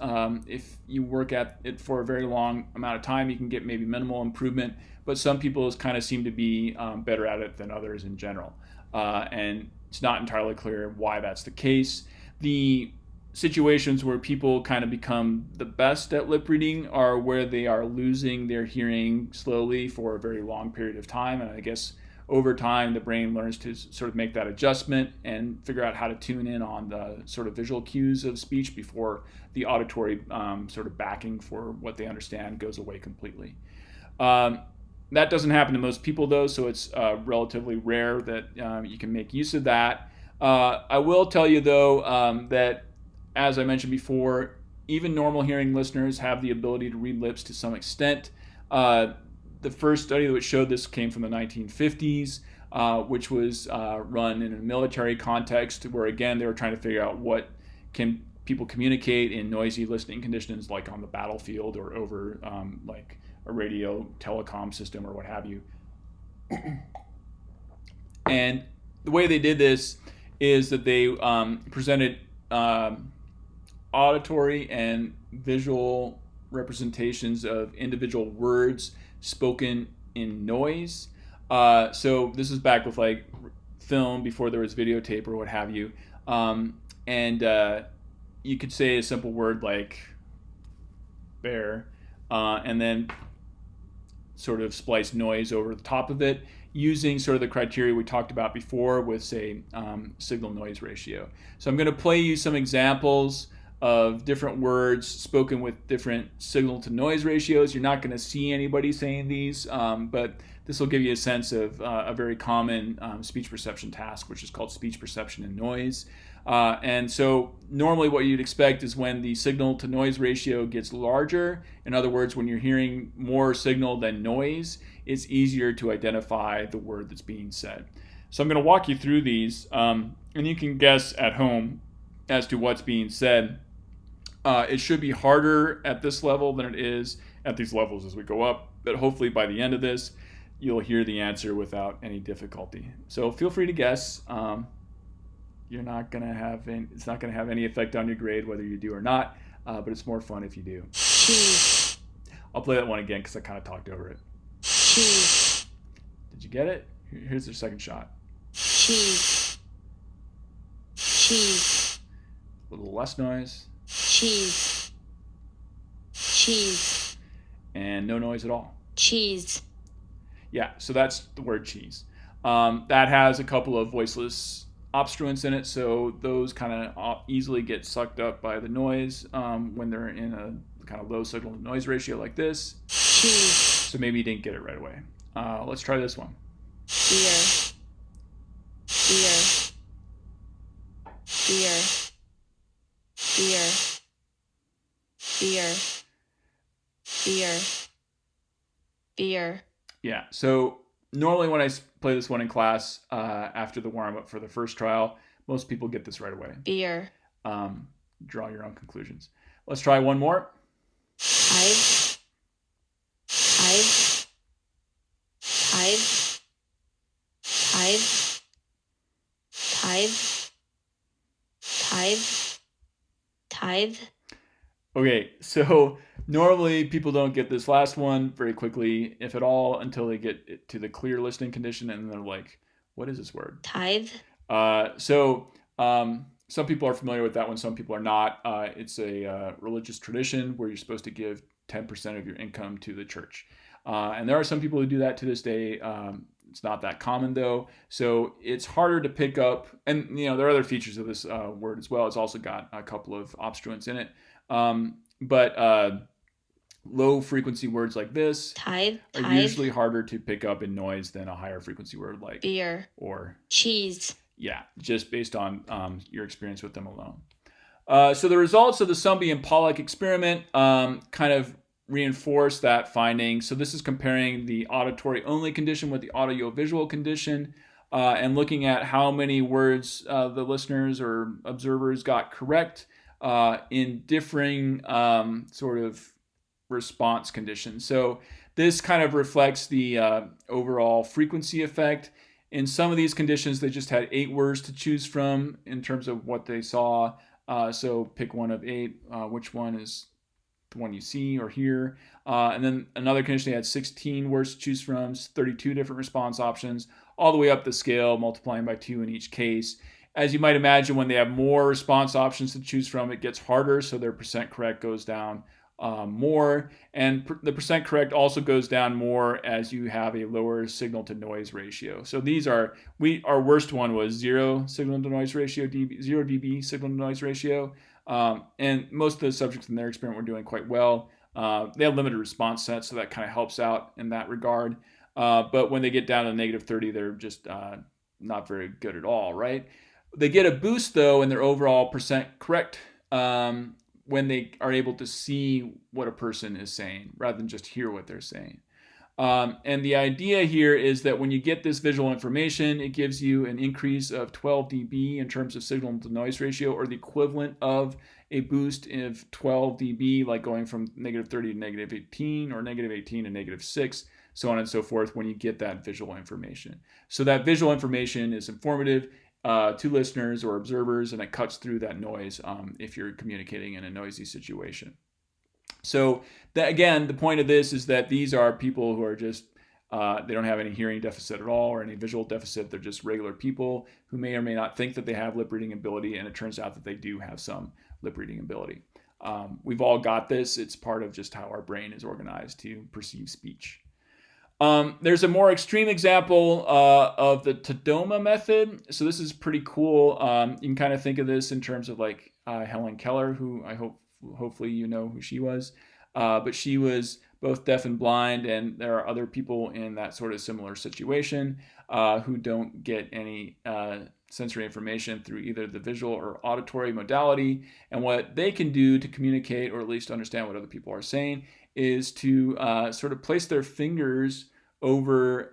If you work at it for a very long amount of time, you can get maybe minimal improvement, but some people kind of seem to be better at it than others in general. And it's not entirely clear why that's the case. The situations where people kind of become the best at lip reading are where they are losing their hearing slowly for a very long period of time. And I guess over time, the brain learns to sort of make that adjustment and figure out how to tune in on the sort of visual cues of speech before the auditory sort of backing for what they understand goes away completely. That doesn't happen to most people, though, so it's relatively rare that you can make use of that. I will tell you, though, that as I mentioned before, even normal hearing listeners have the ability to read lips to some extent. The first study that showed this came from the 1950s, which was run in a military context where, again, they were trying to figure out what can people communicate in noisy listening conditions like on the battlefield or over like a radio telecom system or what have you. And the way they did this is that they presented auditory and visual representations of individual words spoken in noise. So this is back with like film before there was videotape or what have you. And you could say a simple word like bear and then sort of splice noise over the top of it using sort of the criteria we talked about before with, say, signal noise ratio. So I'm going to play you some examples of different words spoken with different signal to noise ratios. You're not going to see anybody saying these, but this will give you a sense of a very common speech perception task, which is called speech perception and noise. And so normally what you'd expect is when the signal to noise ratio gets larger, in other words, when you're hearing more signal than noise, it's easier to identify the word that's being said. So I'm going to walk you through these, and you can guess at home as to what's being said. It should be harder at this level than it is at these levels as we go up, but hopefully by the end of this, you'll hear the answer without any difficulty. So feel free to guess. You're not going to have it's not going to have any effect on your grade whether you do or not, but it's more fun if you do. cheese, I'll play that one again because I kind of talked over it. cheese, Did you get it? Here's their second shot. cheese, cheese, A little less noise cheese, cheese, and no noise at all. cheese, Yeah, so that's the word cheese. That has a couple of voiceless obstruents in it, so those kind of easily get sucked up by the noise when they're in a kind of low signal to noise ratio like this. cheese, So maybe you didn't get it right away. Let's try this one. beer, beer, beer, beer, beer, beer, beer, Yeah, so normally when I play this one in class after the warm-up for the first trial, most people get this right away. beer, Draw your own conclusions. Let's try one more. tithe, tithe, tithe, tithe, tithe, tithe, tithe, Okay, so normally people don't get this last one very quickly, if at all, until they get to the clear listening condition, and they're like, what is this word? tithe, Some people are familiar with that one, some people are not. It's a religious tradition where you're supposed to give 10% of your income to the church. And there are some people who do that to this day. It's not that common, though. So it's harder to pick up. And, there are other features of this word as well. It's also got a couple of obstruents in it. But low frequency words like this tithe, are tithe, usually harder to pick up in noise than a higher frequency word like beer, or. cheese, Yeah, just based on your experience with them alone. So the results of the Sumby and Pollock experiment kind of reinforce that finding. So this is comparing the auditory only condition with the audio-visual condition and looking at how many words the listeners or observers got correct in differing sort of response conditions. So this kind of reflects the overall frequency effect. In some of these conditions, they just had 8 words to choose from in terms of what they saw. So pick one of 8. Which one is the one you see or hear? And then another condition, they had 16 words to choose from, 32 different response options, all the way up the scale, multiplying by 2 in each case. As you might imagine, when they have more response options to choose from, it gets harder, so their percent correct goes down more, and the percent correct also goes down more as you have a lower signal to noise ratio. So these are, our worst one was 0 signal to noise ratio, 0 dB signal to noise ratio, and most of the subjects in their experiment were doing quite well. They have limited response sets, so that kind of helps out in that regard. But when they get down to negative 30, they're just not very good at all, right? They get a boost though in their overall percent correct when they are able to see what a person is saying rather than just hear what they're saying. And the idea here is that when you get this visual information, it gives you an increase of 12 dB in terms of signal to noise ratio, or the equivalent of a boost of 12 dB, like going from negative 30 to negative 18, or negative 18 to negative 6, so on and so forth, when you get that visual information. So that visual information is informative to listeners or observers, and it cuts through that noise if you're communicating in a noisy situation. So that, again, the point of this is that these are people who are just, they don't have any hearing deficit at all or any visual deficit. They're just regular people who may or may not think that they have lip reading ability, and it turns out that they do have some lip reading ability. We've all got this. It's part of just how our brain is organized to perceive speech. There's a more extreme example of the Tadoma method. So this is pretty cool. You can kind of think of this in terms of like Helen Keller, who hopefully you know who she was. But she was both deaf and blind, and there are other people in that sort of similar situation who don't get any sensory information through either the visual or auditory modality. And what they can do to communicate, or at least understand what other people are saying, is to sort of place their fingers over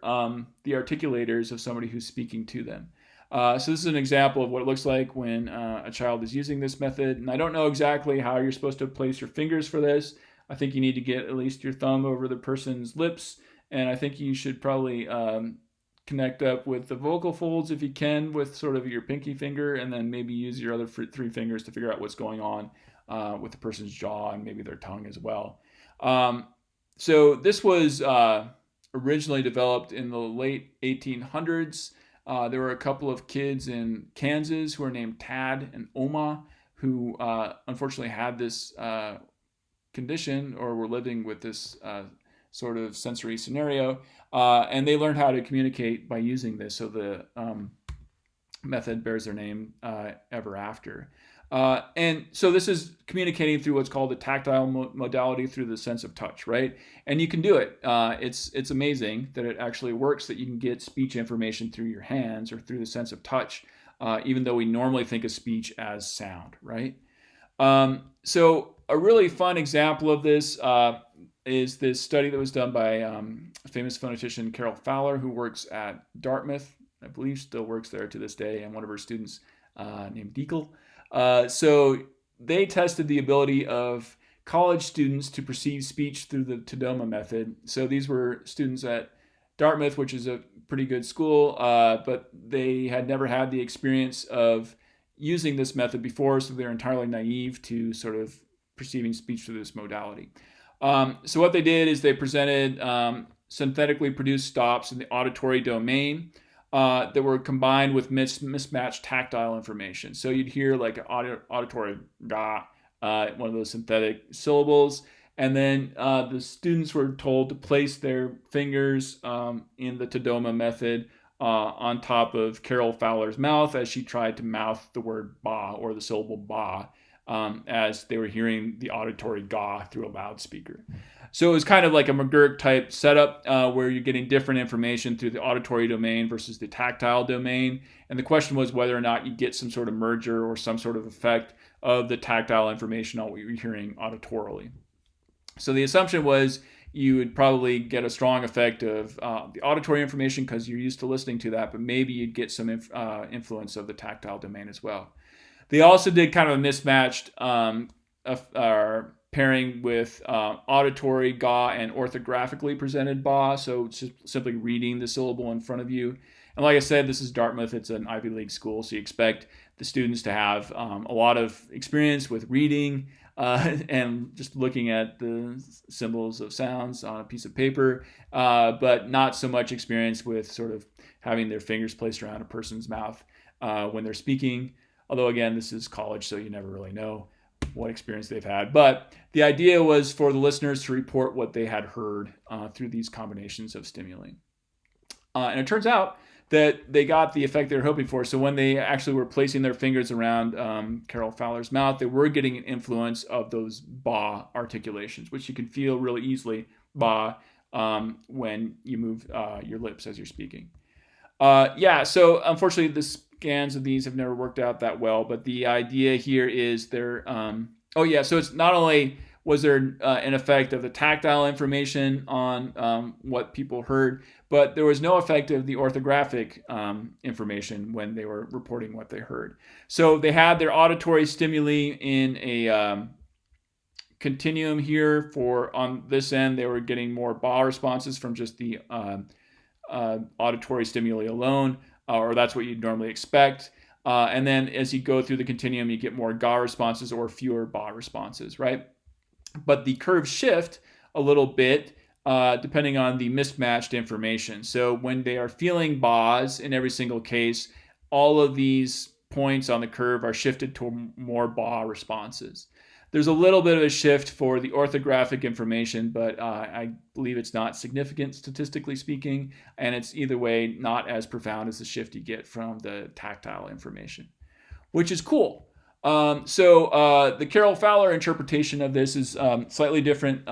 the articulators of somebody who's speaking to them. So this is an example of what it looks like when a child is using this method. And I don't know exactly how you're supposed to place your fingers for this. I think you need to get at least your thumb over the person's lips. And I think you should probably connect up with the vocal folds if you can with sort of your pinky finger, and then maybe use your other 3 fingers to figure out what's going on with the person's jaw and maybe their tongue as well. So this was originally developed in the late 1800s. There were a couple of kids in Kansas who were named Tad and Oma, who unfortunately had this condition, or were living with this sort of sensory scenario, and they learned how to communicate by using this. So the method bears their name ever after. And so this is communicating through what's called the tactile modality, through the sense of touch, right? And you can do it. It's amazing that it actually works, that you can get speech information through your hands or through the sense of touch, even though we normally think of speech as sound, right? So a really fun example of this is this study that was done by a famous phonetician, Carol Fowler, who works at Dartmouth. I believe still works there to this day, and one of her students named Deacle. So they tested the ability of college students to perceive speech through the Tadoma method. So these were students at Dartmouth, which is a pretty good school, but they had never had the experience of using this method before, so they're entirely naive to sort of perceiving speech through this modality. So what they did is they presented synthetically produced stops in the auditory domain that were combined with mismatched tactile information. So you'd hear like an auditory ga, one of those synthetic syllables, and then the students were told to place their fingers in the Tadoma method on top of Carol Fowler's mouth as she tried to mouth the word ba, or the syllable ba, as they were hearing the auditory ga through a loudspeaker. So it was kind of like a McGurk type setup where you're getting different information through the auditory domain versus the tactile domain. And the question was whether or not you get some sort of merger or some sort of effect of the tactile information on what you're hearing auditorily. So the assumption was you would probably get a strong effect of the auditory information because you're used to listening to that, but maybe you'd get some influence of the tactile domain as well. They also did kind of a mismatched pairing with auditory ga and orthographically presented ba, so it's just simply reading the syllable in front of you. And like I said, this is Dartmouth. It's an Ivy League school, so you expect the students to have a lot of experience with reading and just looking at the symbols of sounds on a piece of paper, but not so much experience with sort of having their fingers placed around a person's mouth when they're speaking. Although, again, this is college, so you never really know what experience they've had. But the idea was for the listeners to report what they had heard through these combinations of stimuli. And it turns out that they got the effect they were hoping for. So when they actually were placing their fingers around Carol Fowler's mouth, they were getting an influence of those ba articulations, which you can feel really easily, ba, when you move your lips as you're speaking. So unfortunately the scans of these have never worked out that well, but the idea here is they're, so it's not only was there an effect of the tactile information on what people heard, but there was no effect of the orthographic information when they were reporting what they heard. So they had their auditory stimuli in a continuum here. For on this end, they were getting more ba responses from just the auditory stimuli alone, or that's what you'd normally expect. And then as you go through the continuum, you get more ga responses or fewer ba responses, right? But the curves shift a little bit depending on the mismatched information. So when they are feeling bas in every single case, all of these points on the curve are shifted to more ba responses. There's a little bit of a shift for the orthographic information, but I believe it's not significant statistically speaking, and it's either way not as profound as the shift you get from the tactile information, which is cool. The Carol Fowler interpretation of this is slightly different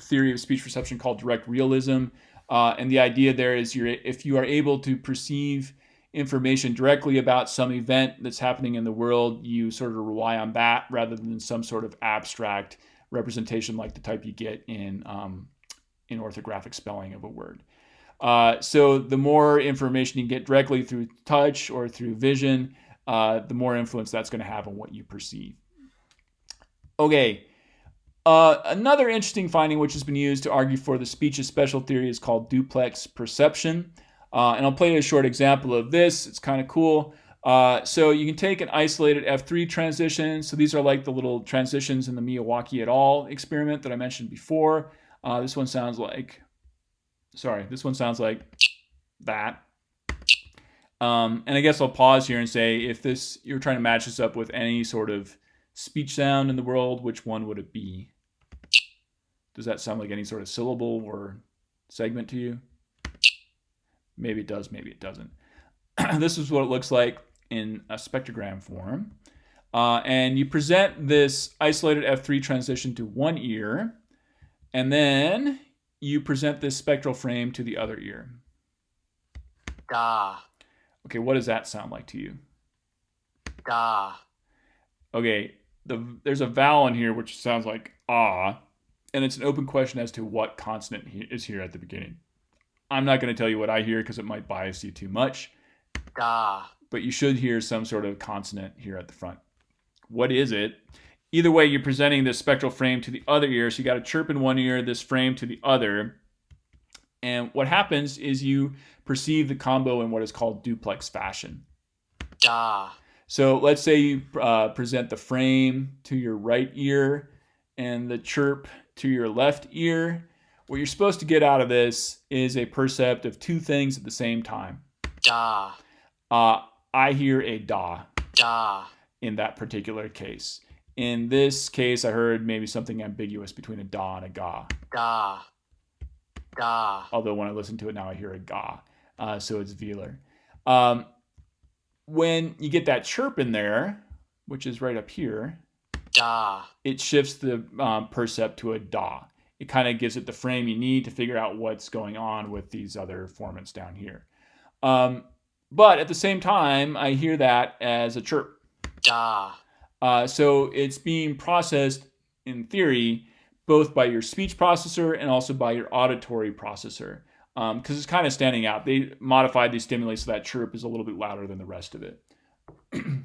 theory of speech perception called direct realism. And the idea there is if you are able to perceive information directly about some event that's happening in the world, you sort of rely on that rather than some sort of abstract representation like the type you get in orthographic spelling of a word. So the more information you get directly through touch or through vision, the more influence that's going to have on what you perceive. Okay. Another interesting finding which has been used to argue for the speech's special theory is called duplex perception. And I'll play a short example of this. It's kind of cool. So you can take an isolated F3 transition. So these are like the little transitions in the Miyawaki et al. Experiment that I mentioned before. This one sounds like that. And I guess I'll pause here and say, if you're trying to match this up with any sort of speech sound in the world, which one would it be? Does that sound like any sort of syllable or segment to you? Maybe it does, maybe it doesn't. This is what it looks like in a spectrogram form. And you present this isolated F3 transition to one ear, and then you present this spectral frame to the other ear. Da. Okay, what does that sound like to you? Da. Okay, there's a vowel in here which sounds like ah, and it's an open question as to what consonant is here at the beginning. I'm not going to tell you what I hear because it might bias you too much. Da. But you should hear some sort of consonant here at the front. What is it? Either way, you're presenting this spectral frame to the other ear, so you got to chirp in one ear, this frame to the other. And what happens is you perceive the combo in what is called duplex fashion. Da. So let's say you present the frame to your right ear and the chirp to your left ear. What you're supposed to get out of this is a percept of two things at the same time. Da. I hear a da. Da. In that particular case. In this case, I heard maybe something ambiguous between a da and a ga. Da. Da. Although when I listen to it now, I hear a ga. So it's velar. When you get that chirp in there, which is right up here, Da. it shifts the percept to a da. It kind of gives it the frame you need to figure out what's going on with these other formants down here. But at the same time, I hear that as a chirp. Da. So it's being processed, in theory, both by your speech processor and also by your auditory processor. Because it's kind of standing out. They modified these stimuli so that chirp is a little bit louder than the rest of it. The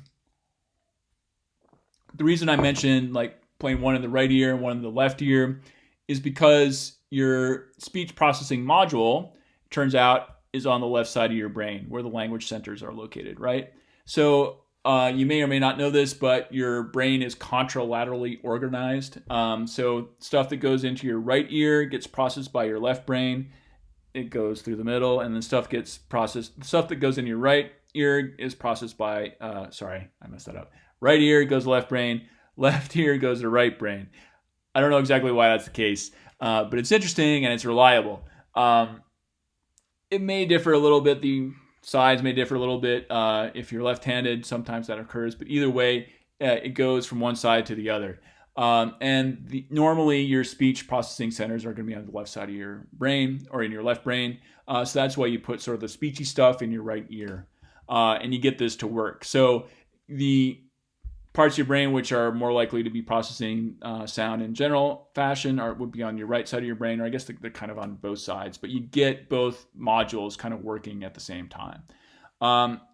reason I mentioned like playing one in the right ear and one in the left ear is because your speech processing module, turns out, is on the left side of your brain where the language centers are located, right? So you may or may not know this, but your brain is contralaterally organized. So stuff that goes into your right ear gets processed by your left brain. It goes through the middle, and then stuff gets processed. Stuff that goes in your right ear is processed by, sorry, I messed that up. Right ear goes to left brain, left ear goes to right brain. I don't know exactly why that's the case, but it's interesting and it's reliable. It may differ a little bit. The size may differ a little bit. If you're left-handed, sometimes that occurs, but either way, it goes from one side to the other. Normally, your speech processing centers are going to be on the left side of your brain or in your left brain. So that's why you put sort of the speechy stuff in your right ear, and you get this to work. So the parts of your brain which are more likely to be processing sound in general fashion would be on your right side of your brain, or I guess they're kind of on both sides, but you get both modules kind of working at the same time.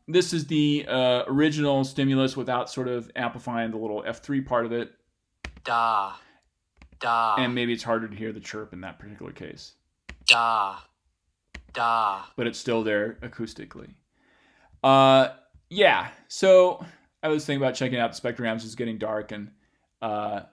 This is the original stimulus without sort of amplifying the little F3 part of it. Da. Da. And maybe it's harder to hear the chirp in that particular case. Da. Da. But it's still there acoustically. Yeah, so I was thinking about checking out the spectrograms. It's getting dark, and the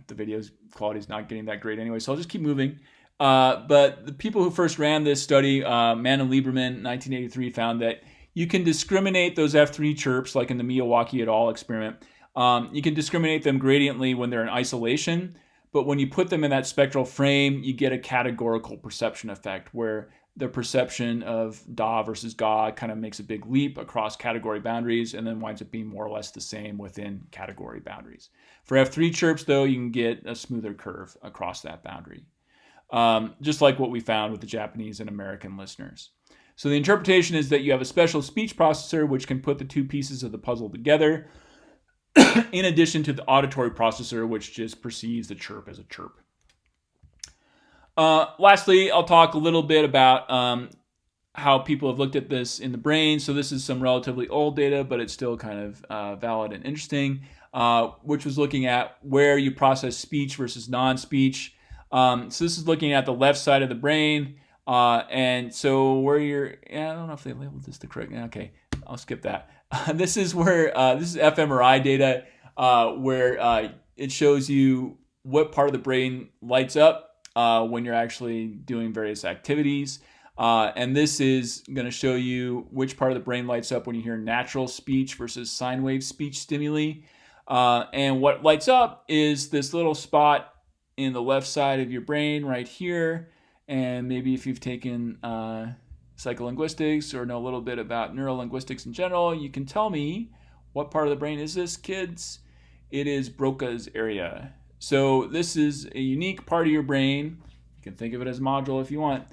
video's quality is not getting that great anyway, so I'll just keep moving. But the people who first ran this study, Mann and Lieberman, 1983, found that you can discriminate those F3 chirps, like in the Miyawaki et al. Experiment. You can discriminate them gradiently when they're in isolation, but when you put them in that spectral frame, you get a categorical perception effect where the perception of da versus ga kind of makes a big leap across category boundaries and then winds up being more or less the same within category boundaries. For F3 chirps, though, you can get a smoother curve across that boundary, just like what we found with the Japanese and American listeners. So the interpretation is that you have a special speech processor which can put the two pieces of the puzzle together, in addition to the auditory processor, which just perceives the chirp as a chirp. Lastly, I'll talk a little bit about how people have looked at this in the brain. So this is some relatively old data, but it's still kind of valid and interesting, which was looking at where you process speech versus non-speech. So this is looking at the left side of the brain. And so where I don't know if they labeled this the correct, okay, I'll skip that. This is where, this is fMRI data, where it shows you what part of the brain lights up when you're actually doing various activities. And this is going to show you which part of the brain lights up when you hear natural speech versus sine wave speech stimuli. And what lights up is this little spot in the left side of your brain right here. And maybe if you've taken psycholinguistics or know a little bit about neurolinguistics in general, you can tell me what part of the brain is this, kids? It is Broca's area. So this is a unique part of your brain. You can think of it as a module if you want,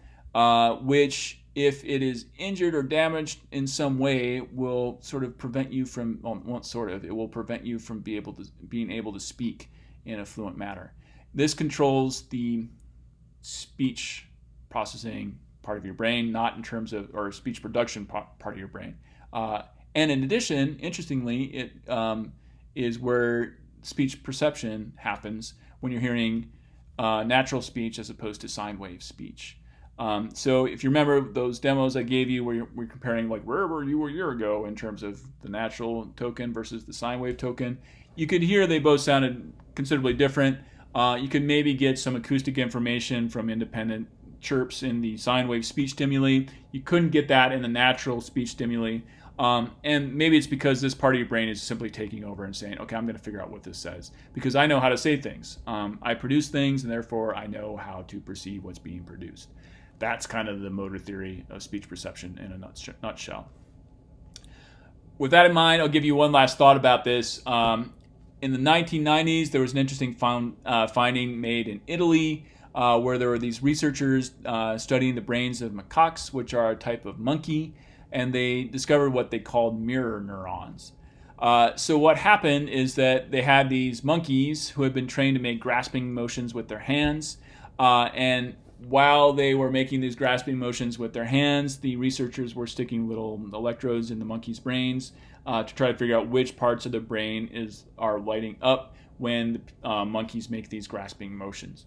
which if it is injured or damaged in some way will sort of prevent you from, it will prevent you from being able to speak in a fluent manner. This controls the speech processing part of your brain, not in terms of, or speech production part of your brain. And in addition, interestingly, it is where speech perception happens when you're hearing natural speech as opposed to sine wave speech. So if you remember those demos I gave you where we're comparing like where were you a year ago in terms of the natural token versus the sine wave token, you could hear they both sounded considerably different. You could maybe get some acoustic information from independent chirps in the sine wave speech stimuli. You couldn't get that in the natural speech stimuli. And maybe it's because this part of your brain is simply taking over and saying, okay, I'm going to figure out what this says because I know how to say things. I produce things and therefore I know how to perceive what's being produced. That's kind of the motor theory of speech perception in a nutshell. With that in mind, I'll give you one last thought about this. In the 1990s, there was an interesting finding made in Italy where there were these researchers studying the brains of macaques, which are a type of monkey, and they discovered what they called mirror neurons. So what happened is that they had these monkeys who had been trained to make grasping motions with their hands, and while they were making these grasping motions with their hands, the researchers were sticking little electrodes in the monkeys' brains to try to figure out which parts of the brain are lighting up when the monkeys make these grasping motions.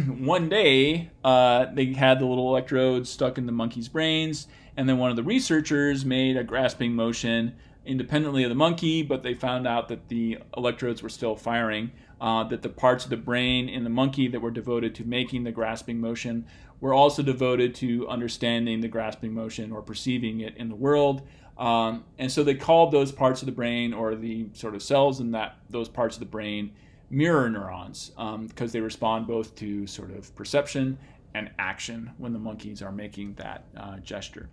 One day, they had the little electrodes stuck in the monkeys' brains, and then one of the researchers made a grasping motion independently of the monkey, but they found out that the electrodes were still firing, that the parts of the brain in the monkey that were devoted to making the grasping motion were also devoted to understanding the grasping motion or perceiving it in the world. And so they called those parts of the brain, or the sort of cells in those parts of the brain, mirror neurons, because they respond both to sort of perception and action when the monkeys are making that gesture.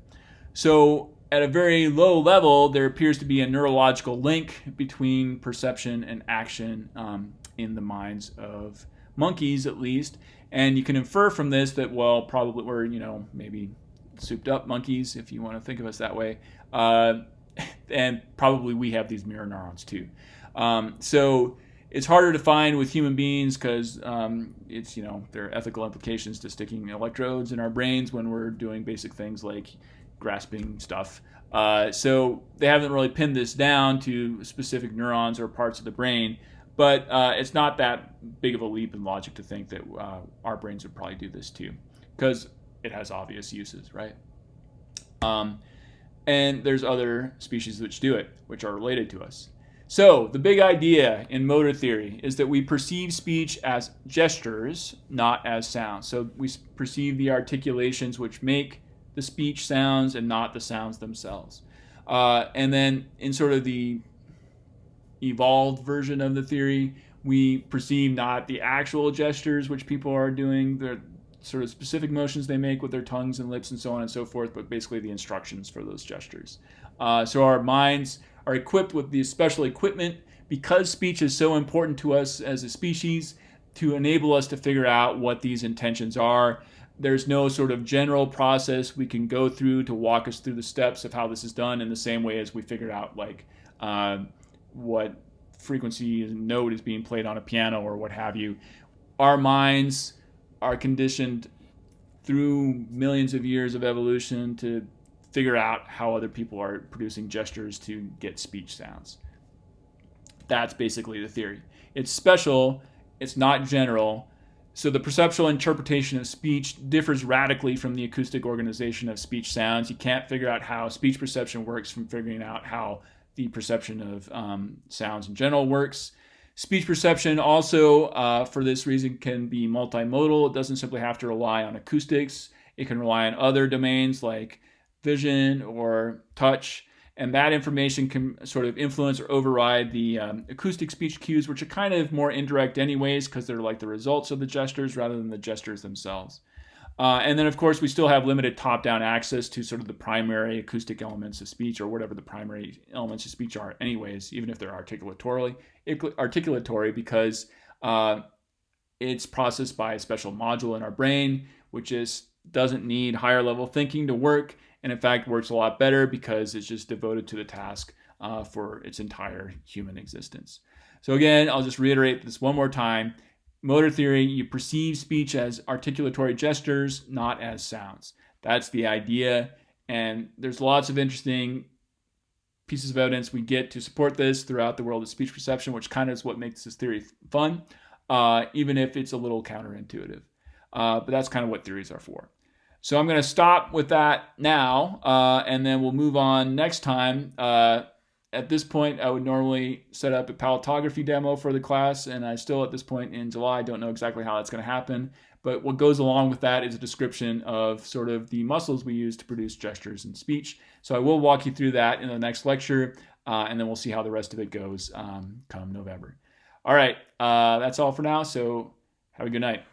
So at a very low level, there appears to be a neurological link between perception and action in the minds of monkeys, at least. And you can infer from this that, well, probably we're, maybe souped up monkeys, if you want to think of us that way. And probably we have these mirror neurons too. So it's harder to find with human beings because it's, there are ethical implications to sticking electrodes in our brains when we're doing basic things like grasping stuff. So they haven't really pinned this down to specific neurons or parts of the brain, but it's not that big of a leap in logic to think that our brains would probably do this too, because it has obvious uses, right? And there's other species which do it, which are related to us. So the big idea in motor theory is that we perceive speech as gestures, not as sounds. So we perceive the articulations which make the speech sounds and not the sounds themselves. And then in sort of the evolved version of the theory, we perceive not the actual gestures which people are doing, the sort of specific motions they make with their tongues and lips and so on and so forth, but basically the instructions for those gestures. So our minds are equipped with the special equipment, because speech is so important to us as a species, to enable us to figure out what these intentions are. There's no sort of general process we can go through to walk us through the steps of how this is done, in the same way as we figured out like what frequency note is being played on a piano or what have you. Our minds are conditioned through millions of years of evolution to figure out how other people are producing gestures to get speech sounds. That's basically the theory. It's special, it's not general. So the perceptual interpretation of speech differs radically from the acoustic organization of speech sounds. You can't figure out how speech perception works from figuring out how the perception of sounds in general works. Speech perception also, for this reason, can be multimodal. It doesn't simply have to rely on acoustics. It can rely on other domains like vision or touch, and that information can sort of influence or override the acoustic speech cues, which are kind of more indirect anyways, because they're like the results of the gestures rather than the gestures themselves. And then, of course, we still have limited top-down access to sort of the primary acoustic elements of speech, or whatever the primary elements of speech are anyways, even if they're articulatory, because it's processed by a special module in our brain, which just doesn't need higher level thinking to work, and in fact works a lot better because it's just devoted to the task for its entire human existence. So again, I'll just reiterate this one more time. Motor theory, you perceive speech as articulatory gestures, not as sounds. That's the idea, and there's lots of interesting pieces of evidence we get to support this throughout the world of speech perception, which kind of is what makes this theory fun, even if it's a little counterintuitive. But that's kind of what theories are for. So I'm going to stop with that now, and then we'll move on next time. At this point, I would normally set up a palatography demo for the class, and I still, at this point in July, don't know exactly how that's going to happen. But what goes along with that is a description of sort of the muscles we use to produce gestures in speech. So I will walk you through that in the next lecture, and then we'll see how the rest of it goes come November. All right, that's all for now, so have a good night.